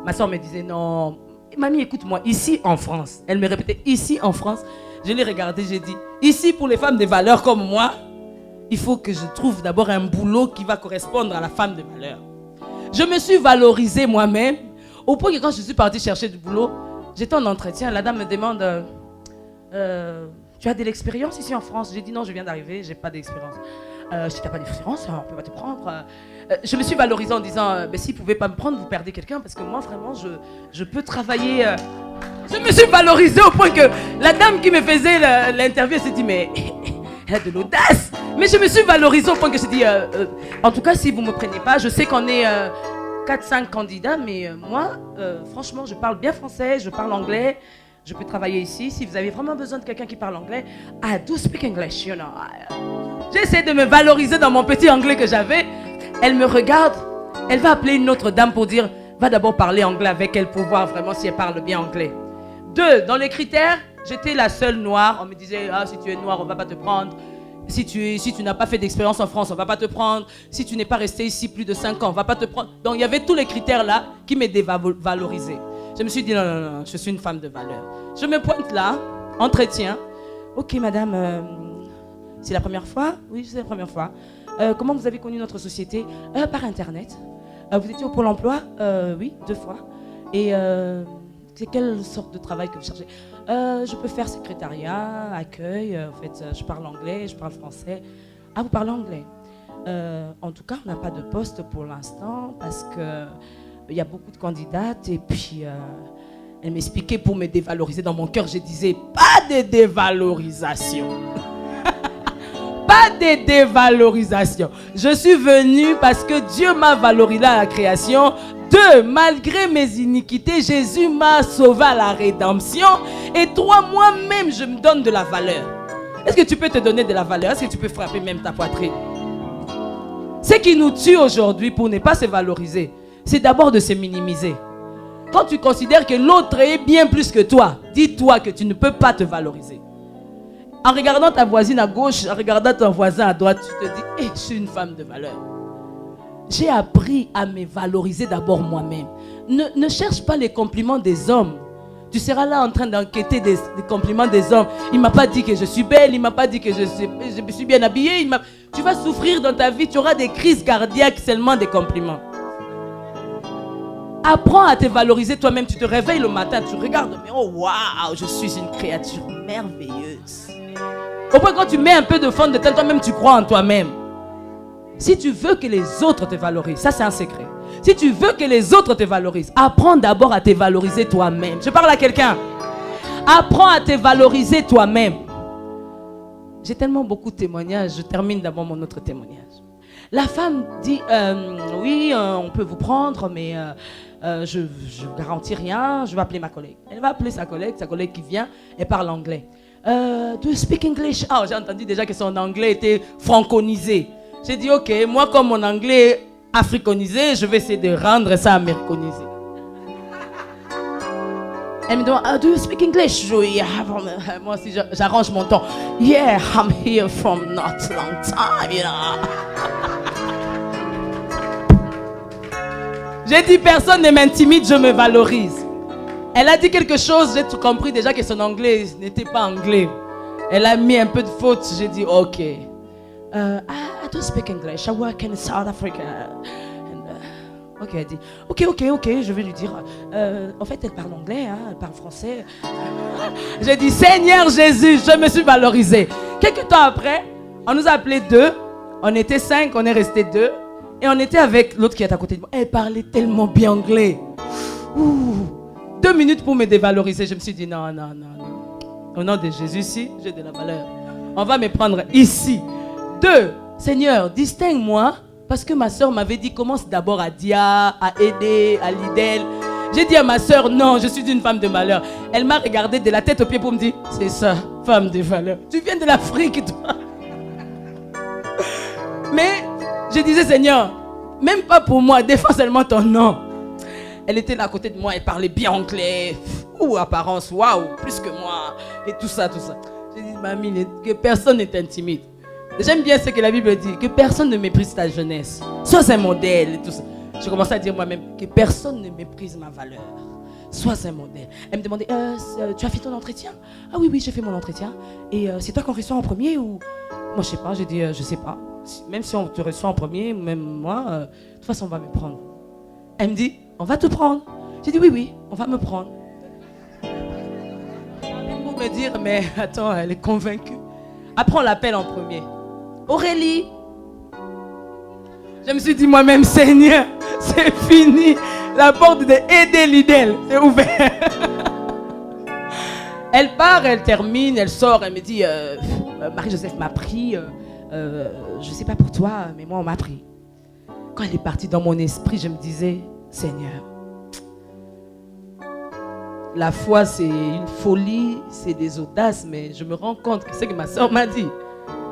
Ma soeur me disait, non, mamie, écoute-moi, ici en France, elle me répétait, ici en France, je l'ai regardé, j'ai dit, ici pour les femmes de valeur comme moi, il faut que je trouve d'abord un boulot qui va correspondre à la femme de valeur. Je me suis valorisée moi-même, au point que quand je suis partie chercher du boulot, j'étais en entretien, la dame me demande, tu as de l'expérience ici en France? J'ai dit, non, je viens d'arriver, je n'ai pas d'expérience. Si tu n'as pas d'expérience, on ne peut pas te prendre. Je me suis valorisée en disant, si vous ne pouvez pas me prendre, vous perdez quelqu'un, parce que moi, vraiment, je peux travailler. Je me suis valorisée au point que la dame qui me faisait l'interview s'est dit, mais elle a de l'audace. Mais je me suis valorisée au point que je dit, en tout cas, si vous ne me prenez pas, je sais qu'on est 4-5 candidats, mais moi, franchement, je parle bien français, je parle anglais. Je peux travailler ici. Si vous avez vraiment besoin de quelqu'un qui parle anglais, I do speak English, you know. J'essaie de me valoriser dans mon petit anglais que j'avais. Elle me regarde. Elle va appeler une autre dame pour dire, va d'abord parler anglais avec elle pour voir vraiment si elle parle bien anglais. 2, dans les critères, j'étais la seule noire. On me disait, si tu es noire, on ne va pas te prendre. Si tu n'as pas fait d'expérience en France, on ne va pas te prendre. Si tu n'es pas resté ici plus de 5 ans, on ne va pas te prendre. Donc il y avait tous les critères là qui me dévalorisaient. Je me suis dit, non, je suis une femme de valeur. Je me pointe là, entretien. Ok, madame, c'est la première fois? Oui, c'est la première fois. Comment vous avez connu notre société? Par Internet. Vous étiez au Pôle emploi? Oui, 2 fois. Et c'est quelle sorte de travail que vous cherchez? Je peux faire secrétariat, accueil. En fait, je parle anglais, je parle français. Ah, vous parlez anglais? En tout cas, on n'a pas de poste pour l'instant parce que il y a beaucoup de candidates et puis elle m'expliquait pour me dévaloriser. Dans mon cœur, je disais, pas de dévalorisation. Pas de dévalorisation. Je suis venue parce que Dieu m'a valorisé à la création. 2, malgré mes iniquités, Jésus m'a sauvé à la rédemption. Et 3, moi-même, je me donne de la valeur. Est-ce que tu peux te donner de la valeur? Est-ce que tu peux frapper même ta poitrine? Ce qui nous tue aujourd'hui pour ne pas se valoriser, c'est d'abord de se minimiser. Quand tu considères que l'autre est bien plus que toi, dis-toi que tu ne peux pas te valoriser. En regardant ta voisine à gauche, en regardant ton voisin à droite, tu te dis, je suis une femme de valeur. J'ai appris à me valoriser d'abord moi-même. Ne cherche pas les compliments des hommes. Tu seras là en train d'enquêter des compliments des hommes. Il ne m'a pas dit que je suis belle, il ne m'a pas dit que je suis bien habillée. Tu vas souffrir dans ta vie, tu auras des crises cardiaques seulement des compliments. Apprends à te valoriser toi-même. Tu te réveilles le matin, tu regardes, mais oh waouh, je suis une créature merveilleuse. Au point quand tu mets un peu de fond de teint, toi-même tu crois en toi-même. Si tu veux que les autres te valorisent, ça c'est un secret. Si tu veux que les autres te valorisent, apprends d'abord à te valoriser toi-même. Je parle à quelqu'un. Apprends à te valoriser toi-même. J'ai tellement beaucoup de témoignages. Je termine d'abord mon autre témoignage. La femme dit, oui, on peut vous prendre, mais je ne garantis rien. Je vais appeler ma collègue. Elle va appeler sa collègue qui vient et parle anglais. Do you speak English? Ah, j'ai entendu déjà que son anglais était franconisé. J'ai dit, ok, moi comme mon anglais est africanisé, je vais essayer de rendre ça américanisé. Elle me demande, do you speak English? Moi aussi, j'arrange mon ton. Yeah, I'm here from not long time, you know. J'ai dit, personne ne m'intimide, je me valorise. Elle a dit quelque chose, j'ai tout compris déjà que son anglais n'était pas anglais. Elle a mis un peu de faute, j'ai dit, ok. I don't speak English, I work in South Africa. Ok, elle dit, ok, je vais lui dire. En fait, elle parle anglais, hein, elle parle français. J'ai dit, Seigneur Jésus, je me suis valorisée. Quelques temps après, on nous a appelés 2. On était 5, on est restés 2. Et on était avec l'autre qui est à côté de moi. Elle parlait tellement bien anglais. Ouh. 2 minutes pour me dévaloriser. Je me suis dit, non. Au nom de Jésus, si, j'ai de la valeur. On va me prendre ici. 2, Seigneur, distingue-moi. Parce que ma soeur m'avait dit, commence d'abord à Dia, à Aidé, à Lidl. J'ai dit à ma soeur, non, je suis une femme de valeur. Elle m'a regardé de la tête aux pieds pour me dire, c'est ça, femme de valeur. Tu viens de l'Afrique, toi. Mais je disais, Seigneur, même pas pour moi, défends seulement ton nom. Elle était là à côté de moi, elle parlait bien anglais. Ouh, apparence, waouh, plus que moi. Et tout ça, tout ça. J'ai dit, mamie, que personne n'est intimide. J'aime bien ce que la Bible dit, que personne ne méprise ta jeunesse. Sois un modèle et tout ça. Je commençais à dire moi-même que personne ne méprise ma valeur. Sois un modèle. Elle me demandait, tu as fait ton entretien? Ah oui, j'ai fait mon entretien. Et c'est toi qu'on reçoit en premier ou... Moi, je sais pas, j'ai dit, je sais pas. Même si on te reçoit en premier, même moi, de toute façon, on va me prendre. Elle me dit, on va te prendre. J'ai dit, oui, on va me prendre. Pour me dire, mais attends, elle est convaincue. Après, on l'appelle en premier. Aurélie. Je me suis dit moi-même, Seigneur, c'est fini. La porte de Eden Lidl, c'est ouvert. Elle part, elle termine, elle sort, elle me dit, Marie-Joseph m'a pris, je sais pas pour toi, mais moi on m'a pris. Quand elle est partie dans mon esprit, je me disais, Seigneur, la foi c'est une folie, c'est des audaces, mais je me rends compte que ce que ma soeur m'a dit,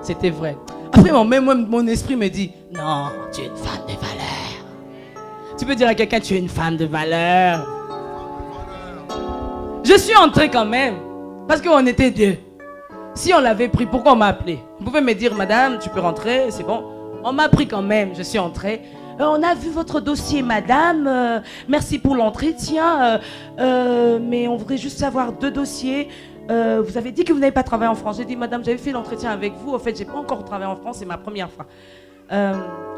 c'était vrai. Après, mon esprit me dit, non, tu es une femme de valeur. Tu peux dire à quelqu'un, tu es une femme de valeur. Je suis entrée quand même, parce qu'on était deux. Si on l'avait pris, pourquoi on m'a appelé? On pouvait me dire, madame, tu peux rentrer, c'est bon. On m'a pris quand même, je suis entrée. On a vu votre dossier, madame. Merci pour l'entretien. Mais on voudrait juste savoir 2 dossiers. Vous avez dit que vous n'avez pas travaillé en France. J'ai dit, madame, j'avais fait l'entretien avec vous. En fait, j'ai pas encore travaillé en France, c'est ma première fois.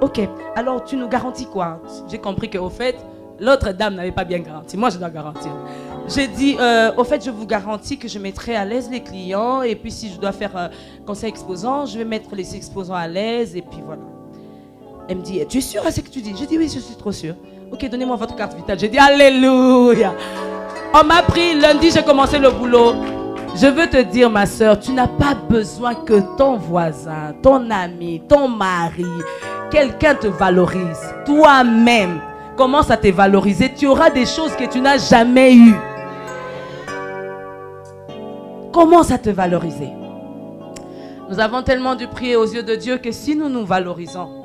Ok, alors tu nous garantis quoi? J'ai compris qu'au fait, l'autre dame n'avait pas bien garanti. Moi, je dois garantir. J'ai dit, au fait, je vous garantis que je mettrai à l'aise les clients. Et puis, si je dois faire conseil exposant, je vais mettre les exposants à l'aise. Et puis, voilà. Elle me dit, tu es sûre à ce que tu dis? J'ai dit, oui, je suis trop sûre. Ok, donnez-moi votre carte vitale. J'ai dit, alléluia. On m'a pris, lundi, j'ai commencé le boulot. Je veux te dire, ma soeur, tu n'as pas besoin que ton voisin, ton ami, ton mari, quelqu'un te valorise. Toi-même, commence à te valoriser. Tu auras des choses que tu n'as jamais eues. Commence à te valoriser. Nous avons tellement dû prier aux yeux de Dieu que si nous nous valorisons,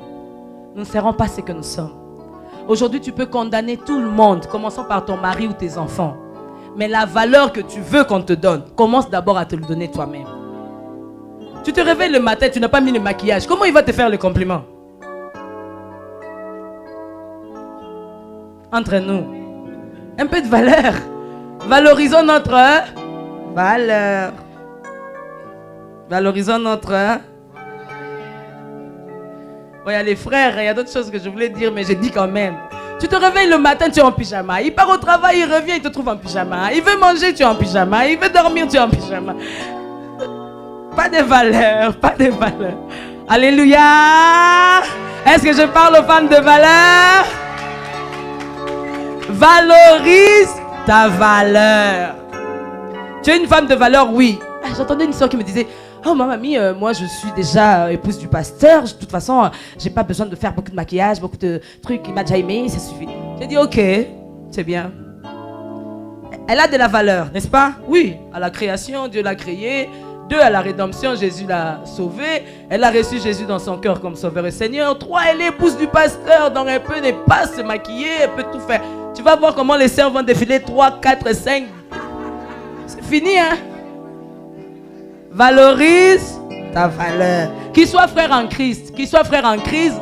nous ne serons pas ce que nous sommes. Aujourd'hui, tu peux condamner tout le monde, commençant par ton mari ou tes enfants. Mais la valeur que tu veux qu'on te donne, commence d'abord à te le donner toi-même. Tu te réveilles le matin, tu n'as pas mis le maquillage. Comment il va te faire le compliment? Entre nous, un peu de valeur. Valorisons notre valeur. Valorisons notre... Bon, il y a les frères, il y a d'autres choses que je voulais dire, mais j'ai dit quand même. Tu te réveilles le matin, tu es en pyjama. Il part au travail, il revient, il te trouve en pyjama. Il veut manger, tu es en pyjama. Il veut dormir, tu es en pyjama. Pas de valeur, pas de valeur. Alléluia. Est-ce que je parle aux femmes de valeur? Valorise ta valeur. Tu es une femme de valeur, oui. J'entendais une soeur qui me disait, oh ma mamie, moi je suis déjà épouse du pasteur. De toute façon, j'ai pas besoin de faire beaucoup de maquillage, beaucoup de trucs. Il m'a déjà aimé, ça suffit. J'ai dit ok, c'est bien. Elle a de la valeur, n'est-ce pas? Oui, à la création, Dieu l'a créée. 2, à la rédemption, Jésus l'a sauvée. Elle a reçu Jésus dans son cœur comme sauveur et Seigneur. 3, elle est épouse du pasteur, donc elle peut ne pas se maquiller, elle peut tout faire. Tu vas voir comment les sœurs vont défiler 3, 4, 5. C'est fini, hein? Valorise ta valeur. Qu'il soit frère en Christ,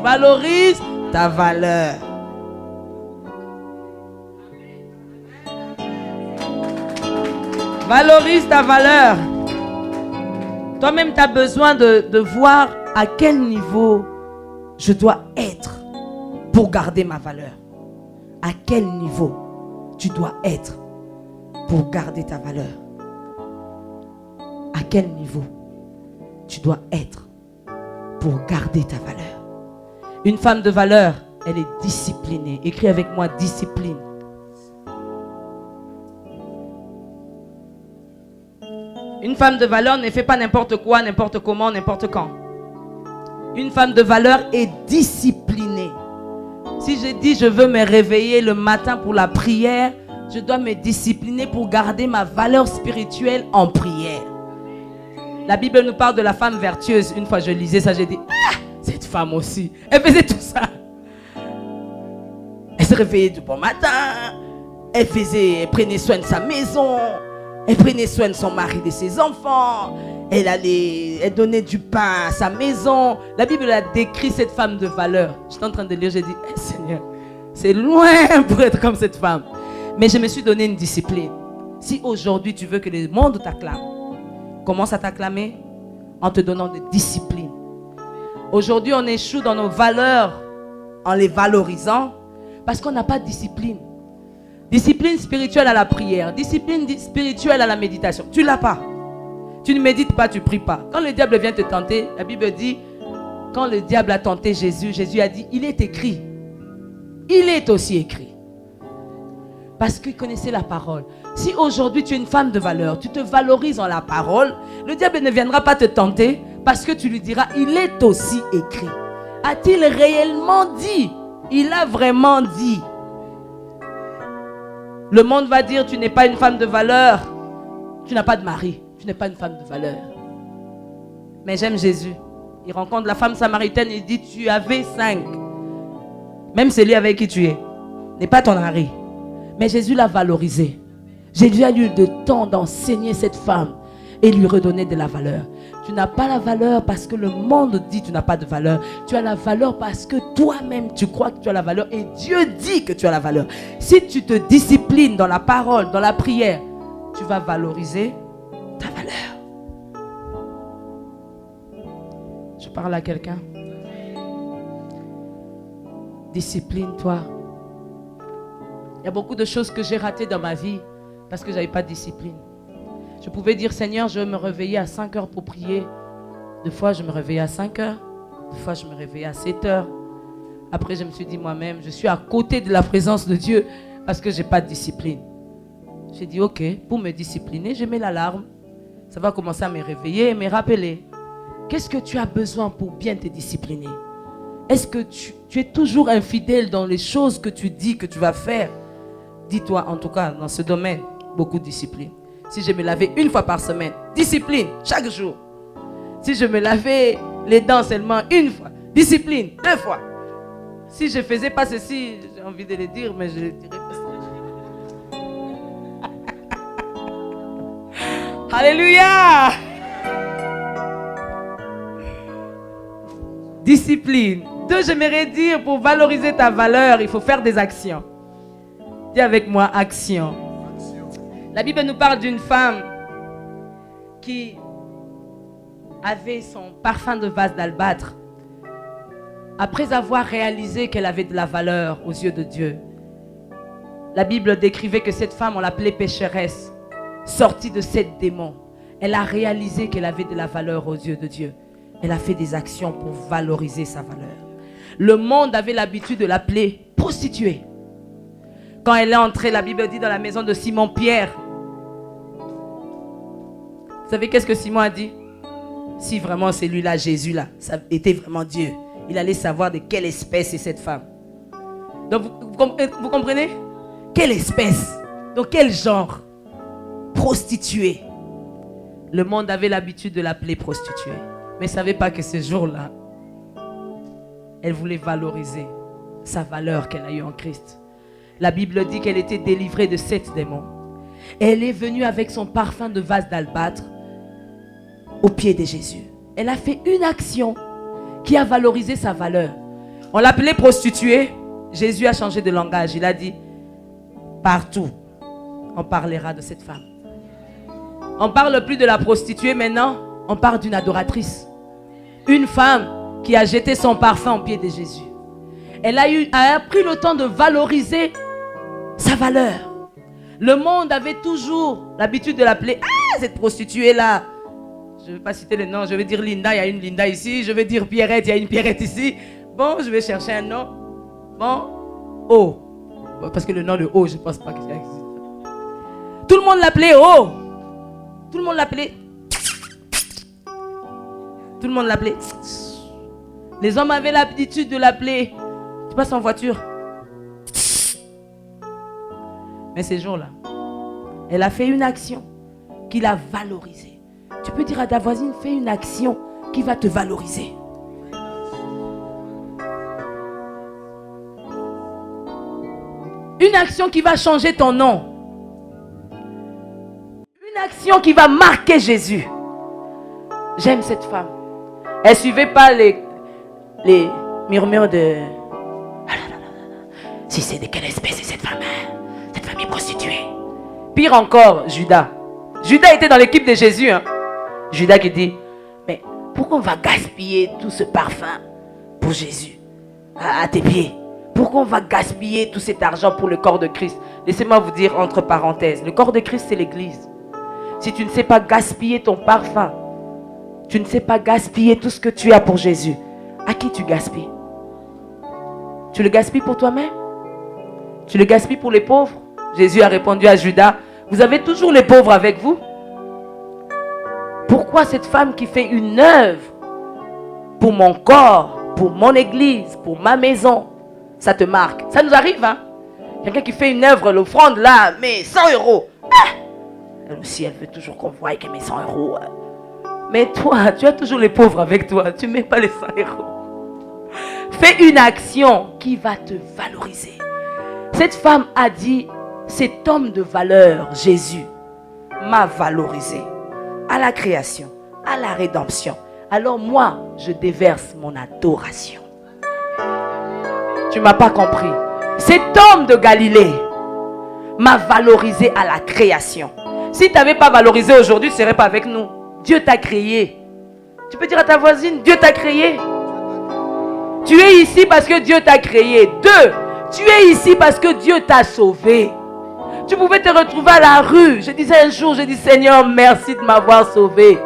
valorise ta valeur. Valorise ta valeur. Toi-même, tu as besoin de voir à quel niveau je dois être pour garder ma valeur. À quel niveau tu dois être pour garder ta valeur. À quel niveau tu dois être pour garder ta valeur. Une femme de valeur, elle est disciplinée. Écris avec moi, discipline. Une femme de valeur ne fait pas n'importe quoi, n'importe comment, n'importe quand. Une femme de valeur est disciplinée. Si je dis je veux me réveiller le matin pour la prière, je dois me discipliner pour garder ma valeur spirituelle en prière. La Bible nous parle de la femme vertueuse. Une fois je lisais ça, j'ai dit, ah, cette femme aussi, elle faisait tout ça. Elle se réveillait du bon matin, elle prenait soin de sa maison, elle prenait soin de son mari, de ses enfants, elle donnait du pain à sa maison. La Bible a décrit cette femme de valeur. J'étais en train de lire, j'ai dit, hey, Seigneur, c'est loin pour être comme cette femme. Mais je me suis donné une discipline. Si aujourd'hui tu veux que le monde t'acclame, commence à t'acclamer en te donnant de discipline. Aujourd'hui, on échoue dans nos valeurs en les valorisant parce qu'on n'a pas de discipline. Discipline spirituelle à la prière, discipline spirituelle à la méditation. Tu ne l'as pas. Tu ne médites pas, tu ne pries pas. Quand le diable vient te tenter, la Bible dit, quand le diable a tenté Jésus, Jésus a dit, il est écrit. Il est aussi écrit. Parce qu'il connaissait la parole. Si aujourd'hui tu es une femme de valeur, tu te valorises en la parole, le diable ne viendra pas te tenter parce que tu lui diras, il est aussi écrit. A-t-il réellement dit? Il a vraiment dit. Le monde va dire, tu n'es pas une femme de valeur. Tu n'as pas de mari. Tu n'es pas une femme de valeur. Mais j'aime Jésus. Il rencontre la femme samaritaine, il dit, tu avais 5. Même celui avec qui tu es n'est pas ton mari. Mais Jésus l'a valorisé. Jésus a eu le temps d'enseigner cette femme et lui redonner de la valeur. Tu n'as pas la valeur parce que le monde dit que tu n'as pas de valeur. Tu as la valeur parce que toi-même tu crois que tu as la valeur et Dieu dit que tu as la valeur. Si tu te disciplines dans la parole, dans la prière, tu vas valoriser ta valeur. Je parle à quelqu'un. Discipline-toi. Il y a beaucoup de choses que j'ai ratées dans ma vie parce que je n'avais pas de discipline. Je pouvais dire, Seigneur, je vais me réveiller à 5 heures pour prier. Des fois, je me réveillais à 5 heures. Des fois, je me réveillais à 7 heures. Après, je me suis dit moi-même, je suis à côté de la présence de Dieu parce que je n'ai pas de discipline. J'ai dit, ok, pour me discipliner, je mets l'alarme. Ça va commencer à me réveiller et me rappeler. Qu'est-ce que tu as besoin pour bien te discipliner? Est-ce que tu es toujours infidèle dans les choses que tu dis que tu vas faire? Dis-toi, en tout cas, dans ce domaine, beaucoup de discipline. Si je me lavais une fois par semaine, discipline, chaque jour. Si je me lavais les dents seulement une fois, discipline, 2 fois. Si je ne faisais pas ceci, j'ai envie de le dire, mais je ne dirai pas ça. Alléluia! Discipline. 2, j'aimerais dire, pour valoriser ta valeur, il faut faire des actions. Dis avec moi, action. La Bible nous parle d'une femme qui avait son parfum de vase d'albâtre. Après avoir réalisé qu'elle avait de la valeur aux yeux de Dieu, la Bible décrivait que cette femme, on l'appelait pécheresse, sortie de 7 démons. Elle a réalisé qu'elle avait de la valeur aux yeux de Dieu. Elle a fait des actions pour valoriser sa valeur. Le monde avait l'habitude de l'appeler prostituée. Quand elle est entrée, la Bible dit dans la maison de Simon-Pierre. Vous savez qu'est-ce que Simon a dit? Si vraiment celui-là, Jésus-là, ça était vraiment Dieu, il allait savoir de quelle espèce est cette femme. Donc vous comprenez? Quelle espèce? Donc quel genre? Prostituée. Le monde avait l'habitude de l'appeler prostituée. Mais ne savait pas que ce jour-là, elle voulait valoriser sa valeur qu'elle a eue en Christ. La Bible dit qu'elle était délivrée de 7 démons. Et elle est venue avec son parfum de vase d'albâtre au pied de Jésus. Elle a fait une action qui a valorisé sa valeur. On l'appelait prostituée. Jésus a changé de langage. Il a dit, partout, on parlera de cette femme. On ne parle plus de la prostituée maintenant, on parle d'une adoratrice. Une femme qui a jeté son parfum au pied de Jésus. Elle a pris le temps de valoriser sa valeur. Le monde avait toujours l'habitude de l'appeler, ah, cette prostituée-là. Je ne vais pas citer le nom, je vais dire Linda, il y a une Linda ici. Je vais dire Pierrette, il y a une Pierrette ici. Bon, je vais chercher un nom. Bon, O. Parce que le nom de O, je ne pense pas que ça existe. Tout le monde l'appelait O. Tout le monde l'appelait. Tout le monde l'appelait. Les hommes avaient l'habitude de l'appeler. Tu passes en voiture. Mais ces jours-là, elle a fait une action qui l'a valorisée. Tu peux dire à ta voisine, fais une action qui va te valoriser. Une action qui va changer ton nom. Une action qui va marquer Jésus. J'aime cette femme. Elle ne suivait pas les murmures de... Si c'est de quelle espèce est cette femme? Cette femme est prostituée. Pire encore, Judas. Judas était dans l'équipe de Jésus. Judas qui dit, mais pourquoi on va gaspiller tout ce parfum pour Jésus à tes pieds? Pourquoi on va gaspiller tout cet argent pour le corps de Christ? Laissez-moi vous dire entre parenthèses, le corps de Christ c'est l'église. Si tu ne sais pas gaspiller ton parfum, tu ne sais pas gaspiller tout ce que tu as pour Jésus, à qui tu gaspilles? Tu le gaspilles pour toi-même? Tu le gaspilles pour les pauvres? Jésus a répondu à Judas, vous avez toujours les pauvres avec vous? Pourquoi cette femme qui fait une œuvre pour mon corps, pour mon église, pour ma maison, ça te marque? Ça nous arrive, hein? Quelqu'un qui fait une œuvre, l'offrande là, mais 100 €. Elle aussi, elle veut toujours qu'on voie qu'elle met 100 €. Mais toi, tu as toujours les pauvres avec toi. Tu ne mets pas les 100 €. Fais une action qui va te valoriser. Cette femme a dit, cet homme de valeur, Jésus, m'a valorisé à la création, à la rédemption. Alors moi, je déverse mon adoration. Tu ne m'as pas compris. Cet homme de Galilée m'a valorisé à la création. Si tu n'avais pas valorisé aujourd'hui, tu ne serais pas avec nous. Dieu t'a créé. Tu peux dire à ta voisine, Dieu t'a créé. Tu es ici parce que Dieu t'a créé. 2, tu es ici parce que Dieu t'a sauvé. Tu pouvais te retrouver à la rue. Je disais un jour, je dis Seigneur, merci de m'avoir sauvé.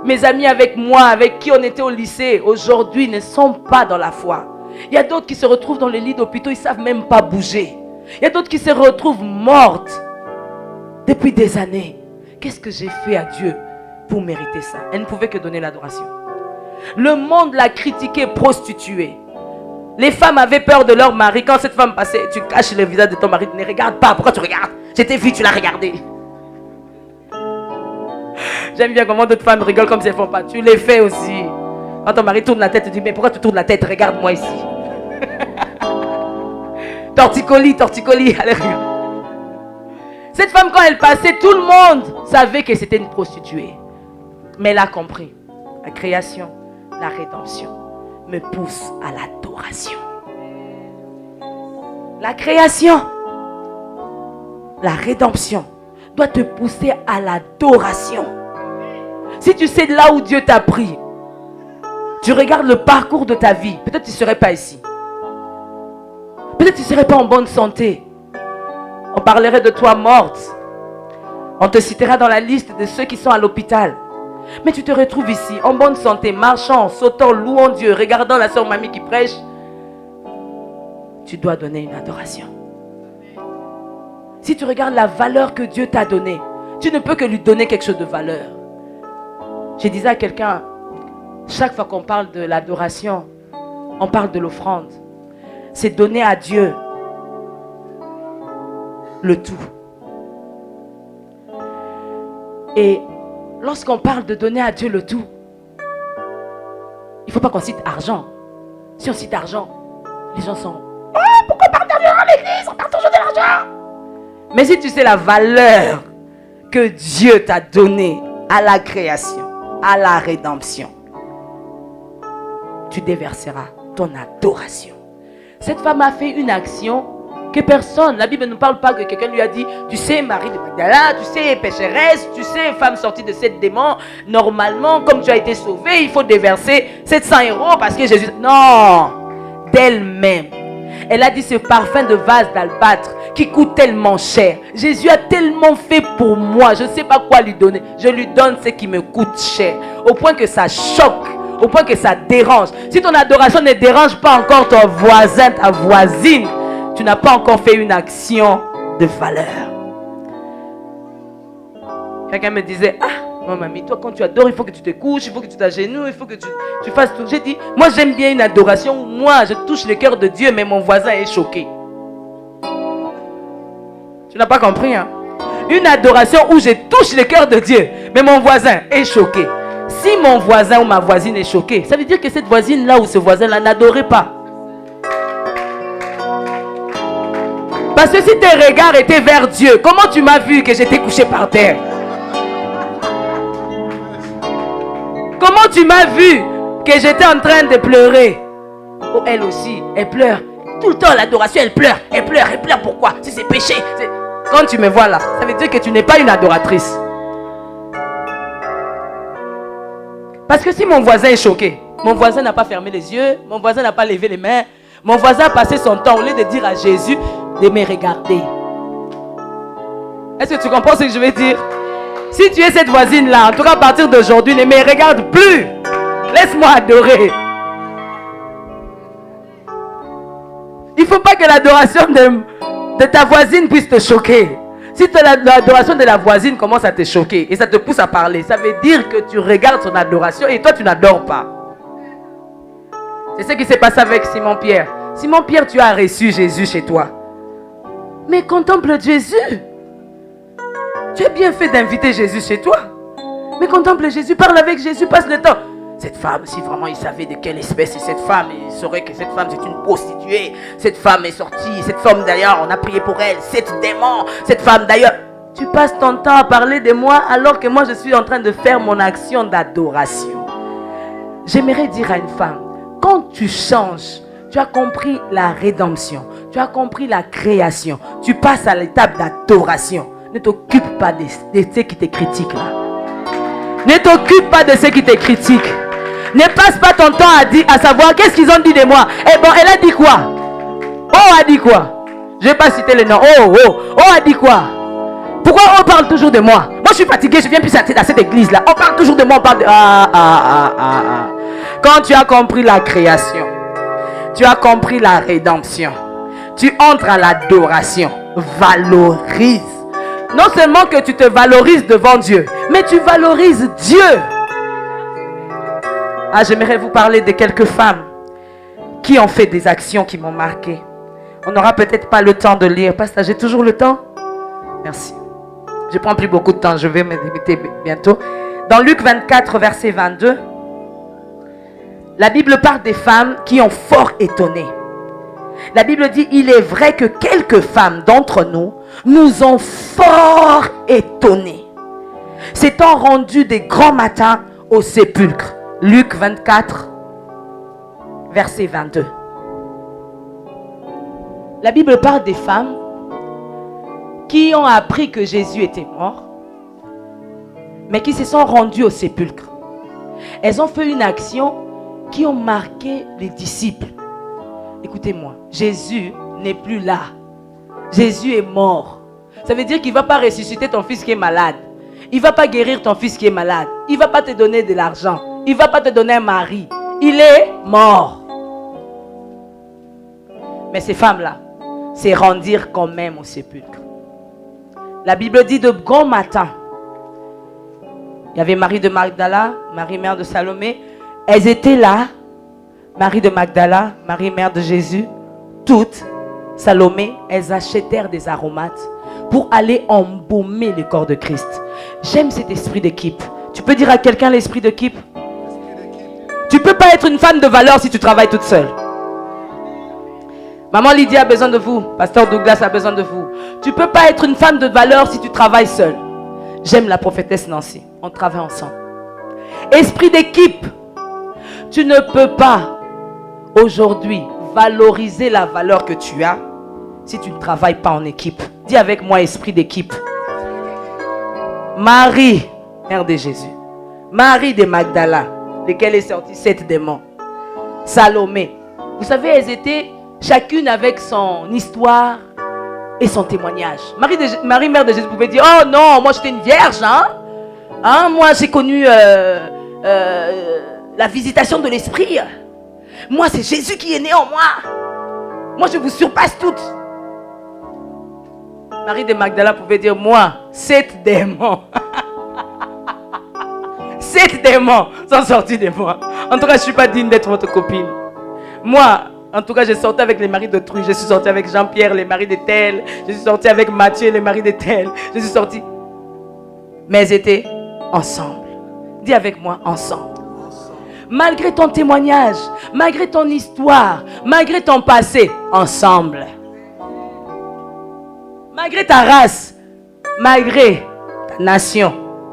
Mes amis avec moi, avec qui on était au lycée, aujourd'hui ne sont pas dans la foi. Il y a d'autres qui se retrouvent dans les lits d'hôpitaux, ils ne savent même pas bouger. Il y a d'autres qui se retrouvent mortes depuis des années. Qu'est-ce que j'ai fait à Dieu pour mériter ça? Elle ne pouvait que donner l'adoration. Le monde l'a critiquée, prostituée. Les femmes avaient peur de leur mari. Quand cette femme passait, tu caches le visage de ton mari. Ne regarde pas. Pourquoi tu regardes? J'étais vu, tu l'as regardé. J'aime bien comment d'autres femmes rigolent comme si elles ne font pas. Tu les fais aussi. Quand ton mari tourne la tête, tu dis, mais pourquoi tu tournes la tête? Regarde-moi ici. Torticolis, torticolis. Allez, regarde. Cette femme, quand elle passait, tout le monde savait que c'était une prostituée. Mais elle a compris. La création, la rédemption me pousse à l'adoration. La création, la rédemption doit te pousser à l'adoration. Si tu sais là où Dieu t'a pris, tu regardes le parcours de ta vie, peut-être tu ne serais pas ici. Peut-être tu ne serais pas en bonne santé. On parlerait de toi morte. On te citera dans la liste de ceux qui sont à l'hôpital. Mais tu te retrouves ici, en bonne santé, marchant, sautant, louant Dieu, regardant la sœur Mamie qui prêche. Tu dois donner une adoration. Si tu regardes la valeur que Dieu t'a donnée, tu ne peux que lui donner quelque chose de valeur. Je disais à quelqu'un, chaque fois qu'on parle de l'adoration, on parle de l'offrande. C'est donner à Dieu le tout. Et lorsqu'on parle de donner à Dieu le tout, il ne faut pas qu'on cite argent. Si on cite argent, les gens sont, oh, pourquoi on parle d'argent à l'église? On parle toujours de l'argent. Mais si tu sais la valeur que Dieu t'a donnée à la création, à la rédemption, tu déverseras ton adoration. Cette femme a fait une action que personne, la Bible ne nous parle pas que quelqu'un lui a dit, tu sais Marie de Magdala, tu sais pécheresse, tu sais femme sortie de cette démon, normalement comme tu as été sauvée, il faut déverser 700 € parce que Jésus... Non, d'elle-même. Elle a dit ce parfum de vase d'albâtre qui coûte tellement cher. Jésus a tellement fait pour moi, je ne sais pas quoi lui donner. Je lui donne ce qui me coûte cher, au point que ça choque, au point que ça dérange. Si ton adoration ne dérange pas encore ton voisin, ta voisine, tu n'as pas encore fait une action de valeur. Quelqu'un me disait, ah, mon mamie, toi quand tu adores, il faut que tu te couches, il faut que tu t'agenouilles, il faut que tu fasses tout. J'ai dit, moi j'aime bien une adoration où moi je touche le cœur de Dieu, mais mon voisin est choqué. Tu n'as pas compris, hein? Une adoration où je touche le cœur de Dieu, mais mon voisin est choqué. Si mon voisin ou ma voisine est choquée, ça veut dire que cette voisine-là ou ce voisin-là n'adorait pas. Parce que si tes regards étaient vers Dieu, comment tu m'as vu que j'étais couché par terre? Comment tu m'as vu que j'étais en train de pleurer? Oh, elle aussi, elle pleure. Tout le temps, l'adoration, elle pleure. Elle pleure, elle pleure. Pourquoi? Si c'est péché. Quand tu me vois là, ça veut dire que tu n'es pas une adoratrice. Parce que si mon voisin est choqué, mon voisin n'a pas fermé les yeux, mon voisin n'a pas levé les mains, mon voisin a passé son temps, au lieu de dire à Jésus, de me regarder. Est-ce que tu comprends ce que je veux dire? Si tu es cette voisine-là, en tout cas à partir d'aujourd'hui, ne me regarde plus. Laisse-moi adorer. Il ne faut pas que l'adoration de ta voisine puisse te choquer. Si l'adoration de la voisine commence à te choquer et ça te pousse à parler, ça veut dire que tu regardes son adoration et toi tu n'adores pas. C'est ce qui s'est passé avec Simon-Pierre. Simon-Pierre, tu as reçu Jésus chez toi. Mais contemple Jésus. Tu as bien fait d'inviter Jésus chez toi. Mais contemple Jésus, parle avec Jésus, passe le temps. Cette femme, si vraiment il savait de quelle espèce est cette femme, il saurait que cette femme c'est une prostituée. Cette femme est sortie, cette femme d'ailleurs, on a prié pour elle. Cette démon, cette femme d'ailleurs. Tu passes ton temps à parler de moi alors que moi je suis en train de faire mon action d'adoration. J'aimerais dire à une femme, quand tu changes, tu as compris la rédemption, tu as compris la création, tu passes à l'étape d'adoration. Ne t'occupe pas de ceux qui te critiquent là. Ne t'occupe pas de ceux qui te critiquent. Ne passe pas ton temps à savoir qu'est-ce qu'ils ont dit de moi. Eh bon, elle a dit quoi? Oh a dit quoi? Je ne vais pas citer le nom. Oh a dit quoi? Pourquoi on parle toujours de moi? Moi je suis fatigué, je viens plus à cette église là. On parle toujours de moi, on parle de... Quand tu as compris la création, tu as compris la rédemption, tu entres à l'adoration. Valorise. Non seulement que tu te valorises devant Dieu, mais tu valorises Dieu. Ah, j'aimerais vous parler de quelques femmes qui ont fait des actions qui m'ont marqué. On n'aura peut-être pas le temps de lire. Pasteur, j'ai toujours le temps? Merci. Je ne prends plus beaucoup de temps, je vais me limiter bientôt. Dans Luc 24, verset 22, la Bible parle des femmes qui ont fort étonné. La Bible dit, il est vrai que quelques femmes d'entre nous nous ont fort étonnés, s'étant rendues des grands matins au sépulcre. Luc 24, verset 22. La Bible parle des femmes qui ont appris que Jésus était mort, mais qui se sont rendues au sépulcre. Elles ont fait une action qui ont marqué les disciples. Écoutez-moi, Jésus n'est plus là. Jésus est mort. Ça veut dire qu'il ne va pas ressusciter ton fils qui est malade. Il ne va pas guérir ton fils qui est malade. Il ne va pas te donner de l'argent. Il ne va pas te donner un mari. Il est mort. Mais ces femmes-là se rendirent quand même au sépulcre. La Bible dit de grand matin. Il y avait Marie de Magdala, Marie mère de Salomé. Elles étaient là. Marie de Magdala, Marie mère de Jésus, toutes, Salomé, elles achetèrent des aromates pour aller embaumer le corps de Christ. J'aime cet esprit d'équipe. Tu peux dire à quelqu'un l'esprit d'équipe? Tu ne peux pas être une femme de valeur si tu travailles toute seule. Maman Lydia a besoin de vous. Pasteur Douglas a besoin de vous. Tu ne peux pas être une femme de valeur si tu travailles seule. J'aime la prophétesse Nancy. On travaille ensemble. Esprit d'équipe. Tu ne peux pas aujourd'hui valoriser la valeur que tu as si tu ne travailles pas en équipe. Dis avec moi, esprit d'équipe. Marie, mère de Jésus. Marie de Magdala, lesquelles est sorti 7 démons. Salomé. Vous savez, elles étaient chacune avec son histoire et son témoignage. Marie, mère de Jésus, pouvait dire, oh non, moi j'étais une vierge. Moi j'ai connu la visitation de l'esprit. Moi, c'est Jésus qui est né en moi. Moi, je vous surpasse toutes. Marie de Magdala pouvait dire, moi, 7 démons. 7 démons sont sortis de moi. En tout cas, je ne suis pas digne d'être votre copine. Moi, En tout cas, j'ai sorti avec les maris d'autrui. Je suis sortie avec Jean-Pierre, les maris de tel. Je suis sortie avec Mathieu, les maris de tel. Je suis sortie. Mais ils étaient ensemble. Dis avec moi, ensemble. Malgré ton témoignage, malgré ton histoire, malgré ton passé, ensemble. Malgré ta race, malgré ta nation,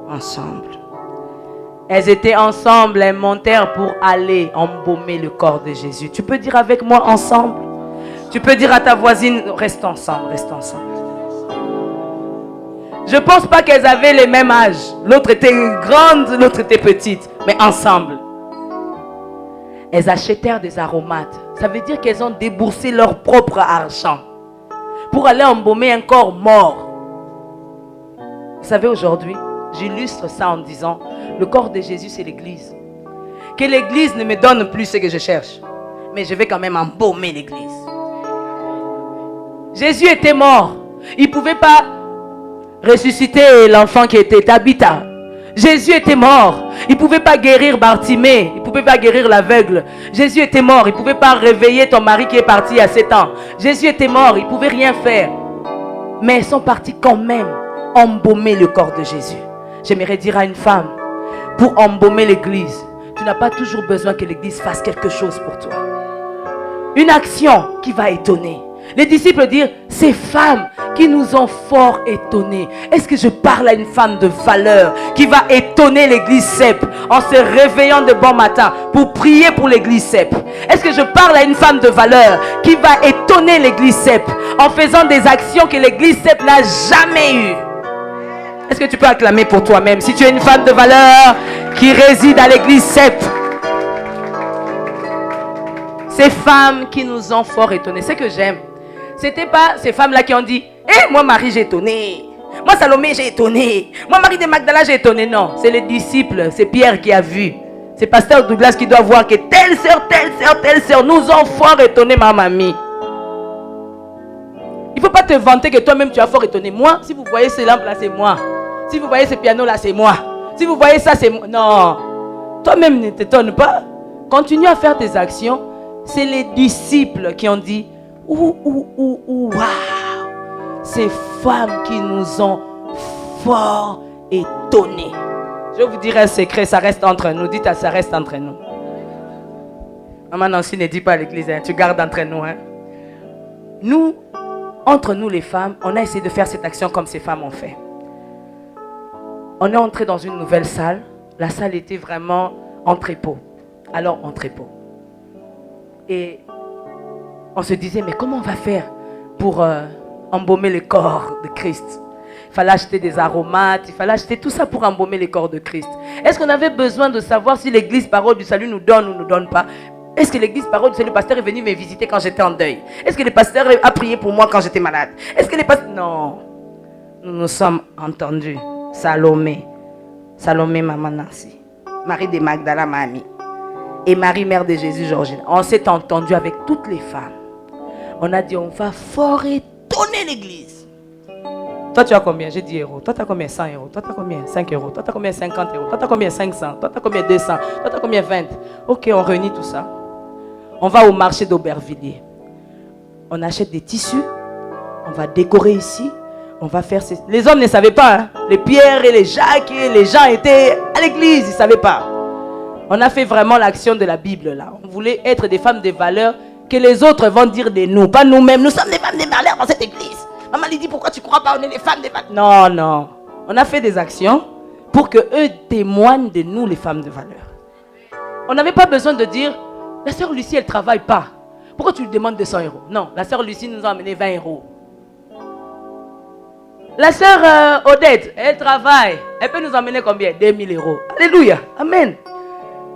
ensemble. Elles étaient ensemble, elles montèrent pour aller embaumer le corps de Jésus. Tu peux dire avec moi ensemble? Tu peux dire à ta voisine, reste ensemble, reste ensemble. Je ne pense pas qu'elles avaient les mêmes âges. L'autre était grande, l'autre était petite, mais ensemble. Elles achetèrent des aromates. Ça veut dire qu'elles ont déboursé leur propre argent pour aller embaumer un corps mort. Vous savez, aujourd'hui, j'illustre ça en disant, le corps de Jésus, c'est l'église. Que l'église ne me donne plus ce que je cherche, mais je vais quand même embaumer l'église. Jésus était mort. Il ne pouvait pas ressusciter l'enfant qui était Tabitha. Jésus était mort. Il ne pouvait pas guérir Bartimée. Il ne pouvait pas guérir l'aveugle. Jésus était mort. Il ne pouvait pas réveiller ton mari qui est parti à 7 ans. Jésus était mort. Il ne pouvait rien faire. Mais ils sont partis quand même embaumer le corps de Jésus. J'aimerais dire à une femme, pour embaumer l'église, tu n'as pas toujours besoin que l'église fasse quelque chose pour toi. Une action qui va étonner. Les disciples dirent, ces femmes qui nous ont fort étonnés. Est-ce que je parle à une femme de valeur qui va étonner l'église CEP en se réveillant de bon matin pour prier pour l'église CEP? Est-ce que je parle à une femme de valeur qui va étonner l'église CEP en faisant des actions que l'église CEP n'a jamais eues? Est-ce que tu peux acclamer pour toi-même si tu es une femme de valeur qui réside à l'église CEP? Ces femmes qui nous ont fort étonnés. Ce que j'aime, c'était pas ces femmes-là qui ont dit, moi Marie j'ai étonné, moi Salomé j'ai étonné, moi Marie de Magdala j'ai étonné. Non, c'est les disciples, c'est Pierre qui a vu. C'est pasteur Douglas qui doit voir que telle sœur nous ont fort étonné, ma mamie. Il ne faut pas te vanter que toi-même tu as fort étonné. Moi, si vous voyez ces lampes là, c'est moi. Si vous voyez ce piano là, c'est moi. Si vous voyez ça, c'est moi. Non. Toi-même ne t'étonne pas. Continue à faire tes actions. C'est les disciples qui ont dit, waouh, ces femmes qui nous ont fort étonnés. Je vais vous dire un secret, ça reste entre nous. Dites à ça reste entre nous. Maman Nancy ne dit pas à l'église, hein, tu gardes entre nous. Hein. Nous, entre nous les femmes, on a essayé de faire cette action comme ces femmes ont fait. On est entré dans une nouvelle salle. La salle était vraiment entrepôt. Alors entrepôt. Et on se disait, mais comment on va faire pour embaumer le corps de Christ? Il fallait acheter des aromates, il fallait acheter tout ça pour embaumer le corps de Christ. Est-ce qu'on avait besoin de savoir si l'église Parole du Salut nous donne ou ne nous donne pas? Est-ce que l'église Parole du Salut, le pasteur est venu me visiter quand j'étais en deuil? Est-ce que le pasteur a prié pour moi quand j'étais malade? Est-ce que les pasteurs... Non. Nous nous sommes entendus. Salomé, maman Nancy. Marie de Magdala, ma amie. Et Marie, mère de Jésus, Georgine. On s'est entendu avec toutes les femmes. On a dit, on va fort étonner l'église. Toi, tu as combien? J'ai 10 euros. Toi, tu as combien? 100 euros. Toi, tu as combien? 5 euros. Toi, tu as combien? 50 euros. Toi, tu as combien? 500. Toi, tu as combien? 200. Toi, tu as combien? 20. Ok, on réunit tout ça. On va au marché d'Aubervilliers. On achète des tissus. On va décorer ici. On va faire... Les hommes ne savaient pas. Hein? Les Pierre et les Jacques et les gens étaient à l'église. Ils ne savaient pas. On a fait vraiment l'action de la Bible là. On voulait être des femmes de valeur que les autres vont dire de nous. Pas nous-mêmes. Nous sommes des femmes de valeur dans cette église. Maman lui dit, pourquoi tu ne crois pas? On est des femmes de valeur. Non, non. On a fait des actions pour qu'eux témoignent de nous, les femmes de valeur. On n'avait pas besoin de dire, la sœur Lucie, elle ne travaille pas. Pourquoi tu lui demandes 200 euros? Non, la sœur Lucie nous a amené 20 euros. La sœur Odette, elle travaille. Elle peut nous emmener combien? 2000 euros. Alléluia. Amen.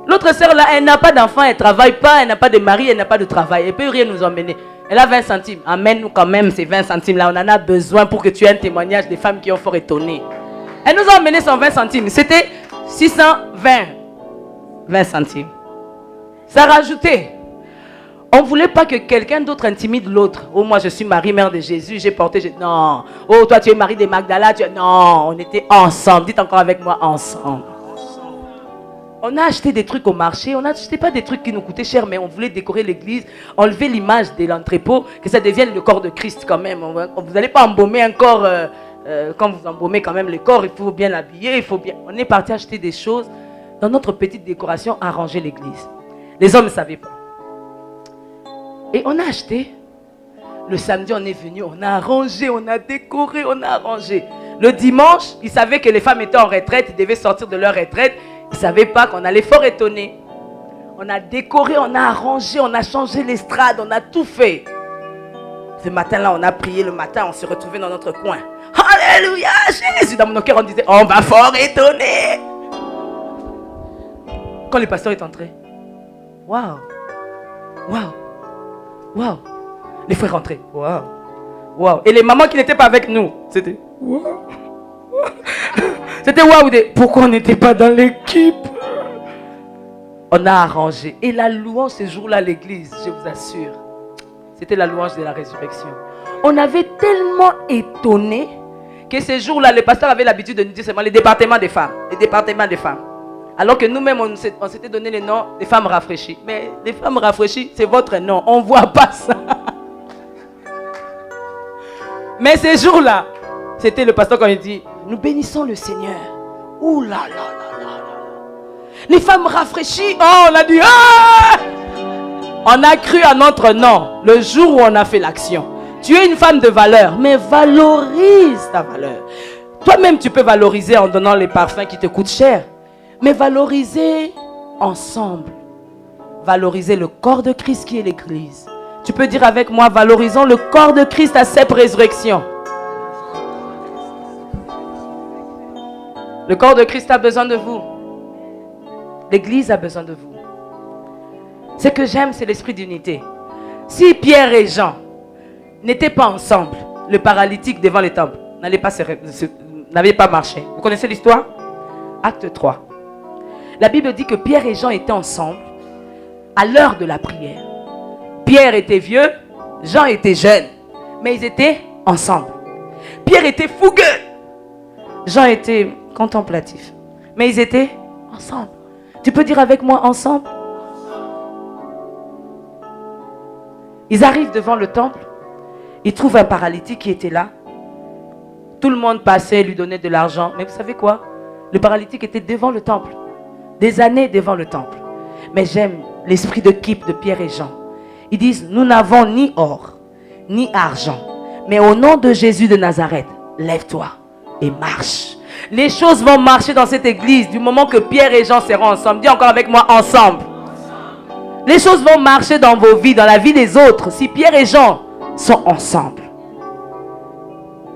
L'autre sœur là, elle n'a pas d'enfant, elle ne travaille pas, elle n'a pas de mari, elle n'a pas de travail. Elle ne peut rien nous emmener. Elle a 20 centimes. Amène-nous quand même ces 20 centimes là. On en a besoin pour que tu aies un témoignage des femmes qui ont fort étonné. Elle nous a emmené son 20 centimes. C'était 620 centimes. Ça a rajouté. On ne voulait pas que quelqu'un d'autre intimide l'autre. Oh, moi je suis Marie, mère de Jésus, j'ai porté... Non. Oh, toi tu es Marie de Magdala. Non, on était ensemble. Dites encore avec moi, ensemble. On a acheté des trucs au marché, on n'achetait pas des trucs qui nous coûtaient cher, mais on voulait décorer l'église, enlever l'image de l'entrepôt, que ça devienne le corps de Christ quand même. Vous n'allez pas embaumer un corps, quand vous embaumez quand même le corps, il faut bien l'habiller, il faut bien... On est parti acheter des choses dans notre petite décoration, arranger l'église. Les hommes ne savaient pas. Et on a acheté. Le samedi, on est venu, on a arrangé, on a décoré, on a arrangé. Le dimanche, ils savaient que les femmes étaient en retraite, ils devaient sortir de leur retraite. Ils ne savaient pas qu'on allait fort étonner. On a décoré, on a arrangé, on a changé l'estrade, on a tout fait. Ce matin-là, on a prié le matin, on s'est retrouvés dans notre coin. Alléluia, Jésus. Dans mon cœur, on disait, on va fort étonner. Quand le pasteur est entré, waouh, waouh, waouh. Les frères rentraient, waouh, waouh. Et les mamans qui n'étaient pas avec nous, c'était waouh. C'était waouh. Pourquoi on n'était pas dans l'équipe? On a arrangé. Et la louange ce jour-là à l'église, je vous assure, c'était la louange de la résurrection. On avait tellement étonné que ce jour-là, le pasteur avait l'habitude de nous dire seulement les départements des femmes. Les départements des femmes. Alors que nous-mêmes, on s'était donné le nom des femmes rafraîchies. Mais les femmes rafraîchies, c'est votre nom. On ne voit pas ça. Mais ce jour-là, c'était le pasteur quand il dit, nous bénissons le Seigneur. Ouh là là là là là. Les femmes rafraîchies, oh, on a dit, ah! On a cru à notre nom le jour où on a fait l'action. Tu es une femme de valeur, mais valorise ta valeur. Toi-même, tu peux valoriser en donnant les parfums qui te coûtent cher. Mais valoriser ensemble. Valoriser le corps de Christ qui est l'église. Tu peux dire avec moi, valorisons le corps de Christ à cette résurrection. Le corps de Christ a besoin de vous. L'église a besoin de vous. Ce que j'aime, c'est l'esprit d'unité. Si Pierre et Jean n'étaient pas ensemble, le paralytique devant le temple n'avait pas marché. Vous connaissez l'histoire? Acte 3. La Bible dit que Pierre et Jean étaient ensemble à l'heure de la prière. Pierre était vieux, Jean était jeune, mais ils étaient ensemble. Pierre était fougueux, Jean était contemplatif, mais ils étaient ensemble. Tu peux dire avec moi ensemble? Ils arrivent devant le temple, ils trouvent un paralytique qui était là. Tout le monde passait, lui donnait de l'argent, mais vous savez quoi? Le paralytique était devant le temple, des années devant le temple. Mais j'aime l'esprit d'équipe de Pierre et Jean. Ils disent, nous n'avons ni or, ni argent. Mais au nom de Jésus de Nazareth, lève-toi et marche. Les choses vont marcher dans cette église du moment que Pierre et Jean seront ensemble. Dis encore avec moi, ensemble. Les choses vont marcher dans vos vies, dans la vie des autres, si Pierre et Jean sont ensemble.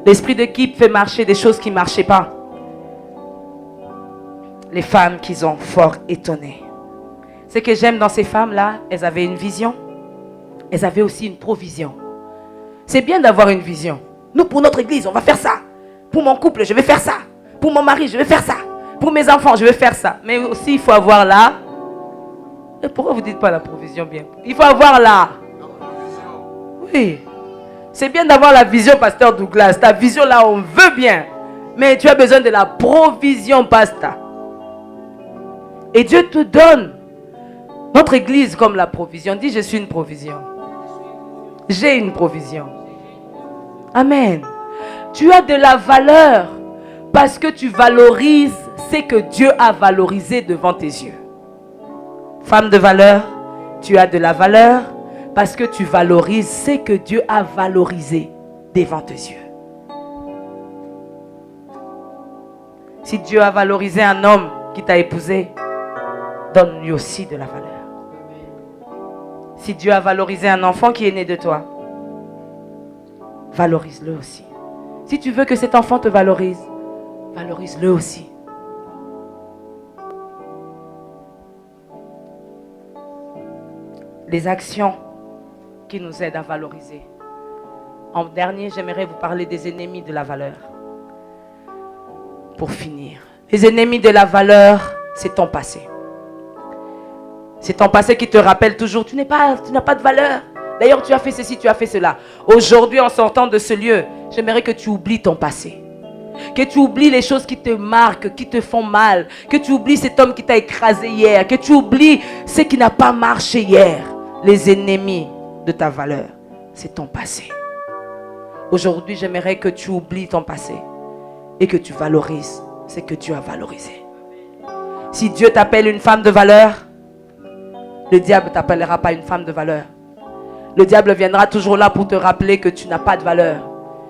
L'esprit d'équipe fait marcher des choses qui ne marchaient pas. Les femmes qu'ils ont fort étonnées. Ce que j'aime dans ces femmes-là, elles avaient une vision. Elles avaient aussi une provision. C'est bien d'avoir une vision. Nous, pour notre église, on va faire ça. Pour mon couple, je vais faire ça. Pour mon mari, je vais faire ça. Pour mes enfants, je vais faire ça. Mais aussi, il faut avoir là. Et pourquoi vous ne dites pas la provision bien? Il faut avoir là. Oui. C'est bien d'avoir la vision, pasteur Douglas. Ta vision là, on veut bien. Mais tu as besoin de la provision, pasteur. Et Dieu te donne notre église comme la provision. Dis, je suis une provision. J'ai une provision. Amen. Tu as de la valeur parce que tu valorises ce que Dieu a valorisé devant tes yeux. Femme de valeur, tu as de la valeur parce que tu valorises ce que Dieu a valorisé devant tes yeux. Si Dieu a valorisé un homme qui t'a épousé, donne-lui aussi de la valeur. Si Dieu a valorisé un enfant qui est né de toi, valorise-le aussi. Si tu veux que cet enfant te valorise, valorise-le aussi. Les actions qui nous aident à valoriser. En dernier, j'aimerais vous parler des ennemis de la valeur. Pour finir, les ennemis de la valeur, c'est ton passé. C'est ton passé qui te rappelle toujours, tu n'as pas de valeur. D'ailleurs, tu as fait ceci, tu as fait cela. Aujourd'hui, en sortant de ce lieu, j'aimerais que tu oublies ton passé. Que tu oublies les choses qui te marquent, qui te font mal. Que tu oublies cet homme qui t'a écrasé hier. Que tu oublies ce qui n'a pas marché hier. Les ennemis de ta valeur, c'est ton passé. Aujourd'hui, j'aimerais que tu oublies ton passé et que tu valorises ce que Dieu a valorisé. Si Dieu t'appelle une femme de valeur, le diable ne t'appellera pas une femme de valeur. Le diable viendra toujours là pour te rappeler que tu n'as pas de valeur,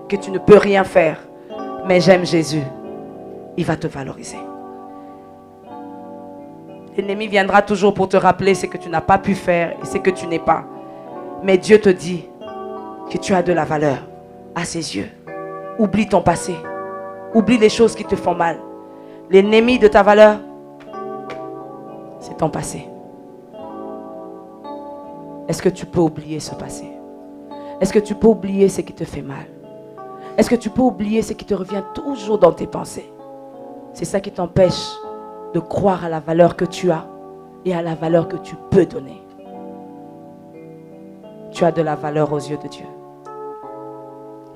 que tu ne peux rien faire. Mais j'aime Jésus. Il va te valoriser. L'ennemi viendra toujours pour te rappeler ce que tu n'as pas pu faire et ce que tu n'es pas. Mais Dieu te dit que tu as de la valeur à ses yeux. Oublie ton passé. Oublie les choses qui te font mal. L'ennemi de ta valeur, c'est ton passé. Est-ce que tu peux oublier ce passé? Est-ce que tu peux oublier ce qui te fait mal? Est-ce que tu peux oublier ce qui te revient toujours dans tes pensées? C'est ça qui t'empêche de croire à la valeur que tu as et à la valeur que tu peux donner. Tu as de la valeur aux yeux de Dieu.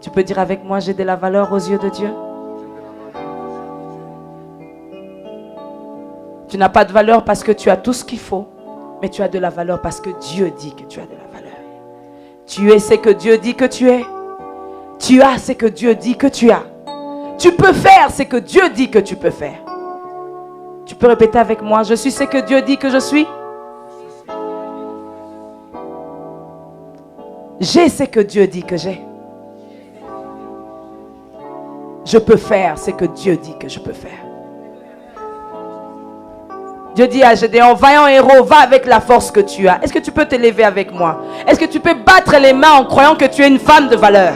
Tu peux dire avec moi, j'ai de la valeur aux yeux de Dieu. Tu n'as pas de valeur parce que tu as tout ce qu'il faut, mais tu as de la valeur parce que Dieu dit que tu as de la valeur. Tu es ce que Dieu dit que tu es. Tu as ce que Dieu dit que tu as. Tu peux faire ce que Dieu dit que tu peux faire. Tu peux répéter avec moi, je suis ce que Dieu dit que je suis. J'ai ce que Dieu dit que j'ai. Je peux faire ce que Dieu dit que je peux faire. Dieu dit à Gédéon, vaillant héros, va avec la force que tu as. Est-ce que tu peux te lever avec moi? Est-ce que tu peux battre les mains en croyant que tu es une femme de valeur?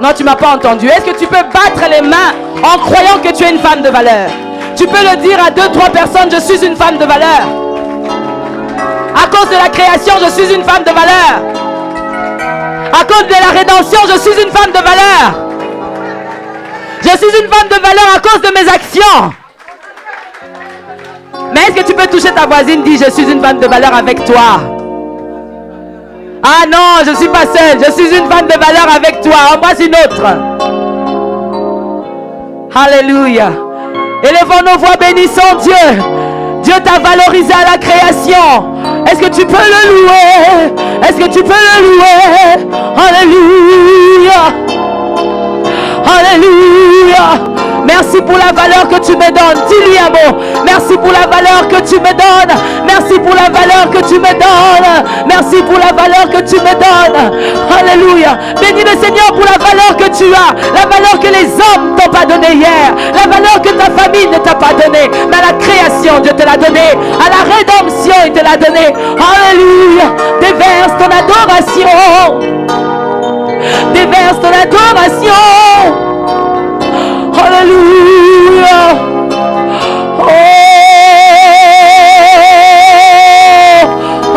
Non, tu ne m'as pas entendu. Est-ce que tu peux battre les mains en croyant que tu es une femme de valeur? Tu peux le dire à 2-3 personnes, je suis une femme de valeur. À cause de la création, je suis une femme de valeur. À cause de la rédemption, je suis une femme de valeur. Je suis une femme de valeur à cause de mes actions. Mais est-ce que tu peux toucher ta voisine, dis je suis une femme de valeur avec toi. Ah non, je ne suis pas seule, je suis une femme de valeur avec toi. Embrasse une autre. Alléluia. Élevons nos voix, bénissons Dieu. Dieu t'a valorisé à la création. Est-ce que tu peux le louer? Est-ce que tu peux le louer? Alléluia. Alléluia. Merci pour la valeur que tu me donnes. Dis-lui un mot. Merci pour la valeur que tu me donnes. Merci pour la valeur que tu me donnes. Merci pour la valeur que tu me donnes. Alléluia. Bénis le Seigneur pour la valeur que tu as. La valeur que les hommes t'ont pas donnée hier. La valeur que ta famille ne t'a pas donnée. Mais à la création, Dieu te l'a donnée. À la rédemption, il te l'a donnée. Alléluia. Déverse ton adoration. Déverse ton adoration. Alléluia. Oh,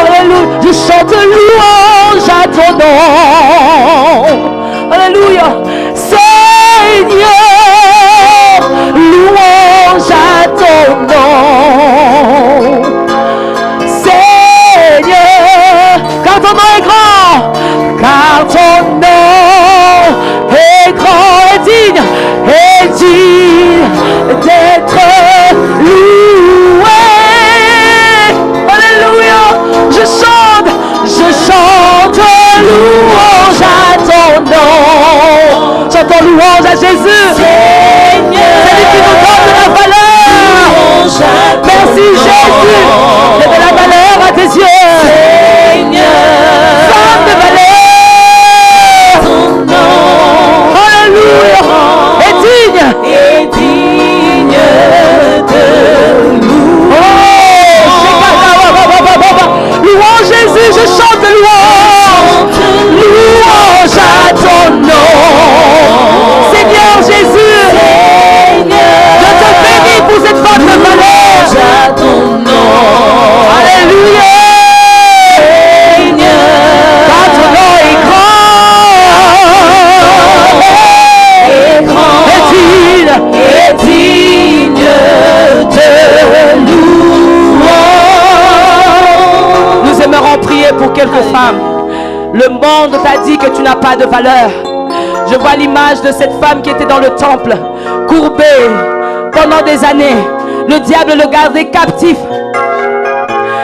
alléluia. Je chante louange à ton nom. Alléluia. Seigneur, louange à ton nom. Seigneur, car ton nom est grand. Car ton nom est grand et digne. Et digne d'être loué. Alléluia. Je chante louange à ton nom. Chantons louange à Jésus. Seigneur, c'est lui qui nous donne de la valeur. Merci Jésus. Il y a de la valeur à tes yeux. Seigneur, femme de valeur. Ton nom. Alléluia. Et digne de louange. Oh, louange Jésus, je chante louange. Louange à ton nom. Seigneur Jésus, je te bénis pour cette femme de valeur. Louange à ton nom. Alléluia. Car ton nom est et digne de louange. Nous aimerons prier pour quelques femmes. Le monde t'a dit que tu n'as pas de valeur. Je vois l'image de cette femme qui était dans le temple, courbée pendant des années. Le diable le gardait captif.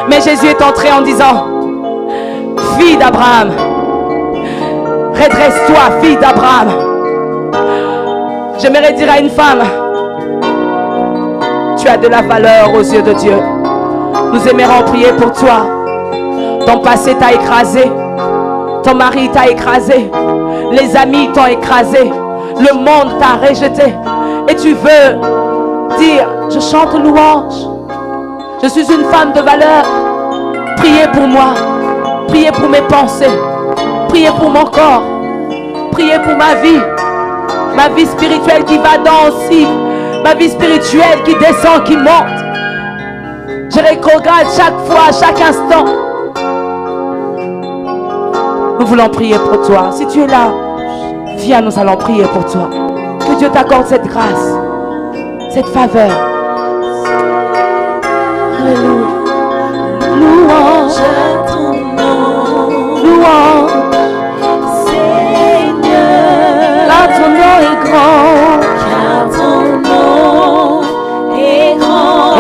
Mais Jésus est entré en disant, fille d'Abraham, redresse-toi, fille d'Abraham. J'aimerais dire à une femme, tu as de la valeur aux yeux de Dieu. Nous aimerons prier pour toi. Ton passé t'a écrasé. Ton mari t'a écrasé. Les amis t'ont écrasé. Le monde t'a rejeté. Et tu veux dire, je chante louange. Je suis une femme de valeur. Priez pour moi. Priez pour mes pensées. Priez pour mon corps. Priez pour ma vie. Ma vie spirituelle qui va dans aussi. Ma vie spirituelle qui descend, qui monte. Je regarde chaque fois, chaque instant. Nous voulons prier pour toi. Si tu es là, viens, nous allons prier pour toi. Que Dieu t'accorde cette grâce, cette faveur. Alléluia. Louange à ton nom. Louange. Seigneur. Car ton nom est grand. Car ton nom est grand.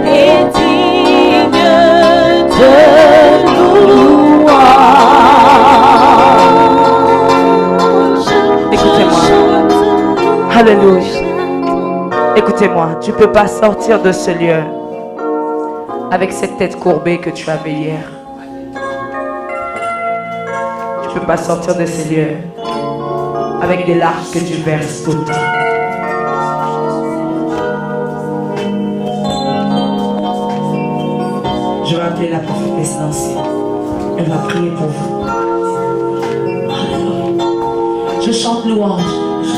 Et digne de louange. Écoutez-moi. Alléluia. Écoutez-moi, tu ne peux pas sortir de ce lieu avec cette tête courbée que tu avais hier. Tu ne peux pas sortir de ce lieu avec des larmes que tu verses tout le temps. Je vais appeler la prophétesse Nancy. Elle va prier pour vous. Alléluia. Je chante louange.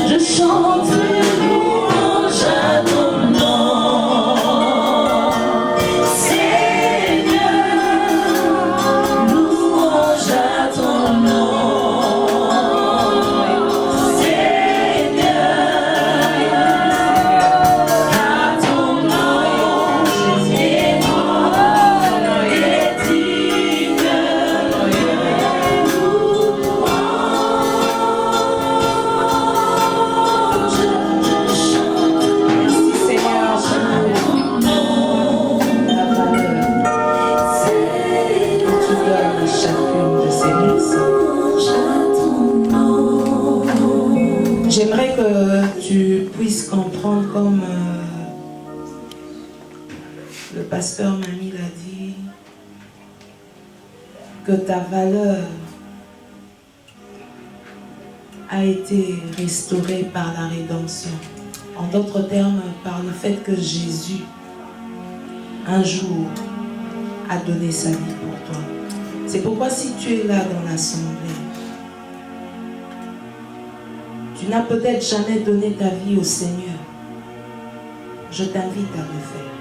Je chante louange à ton nom. Seigneur, louange à ton nom. Seigneur, à ton nom est grand et digne de louange. J'aimerais que tu puisses comprendre comme le pasteur Mamie l'a dit, que ta valeur a été restaurée par la rédemption. En d'autres termes, par le fait que Jésus, un jour, a donné sa vie pour toi. C'est pourquoi si tu es là dans l'assemblée, tu n'as peut-être jamais donné ta vie au Seigneur. Je t'invite à le faire.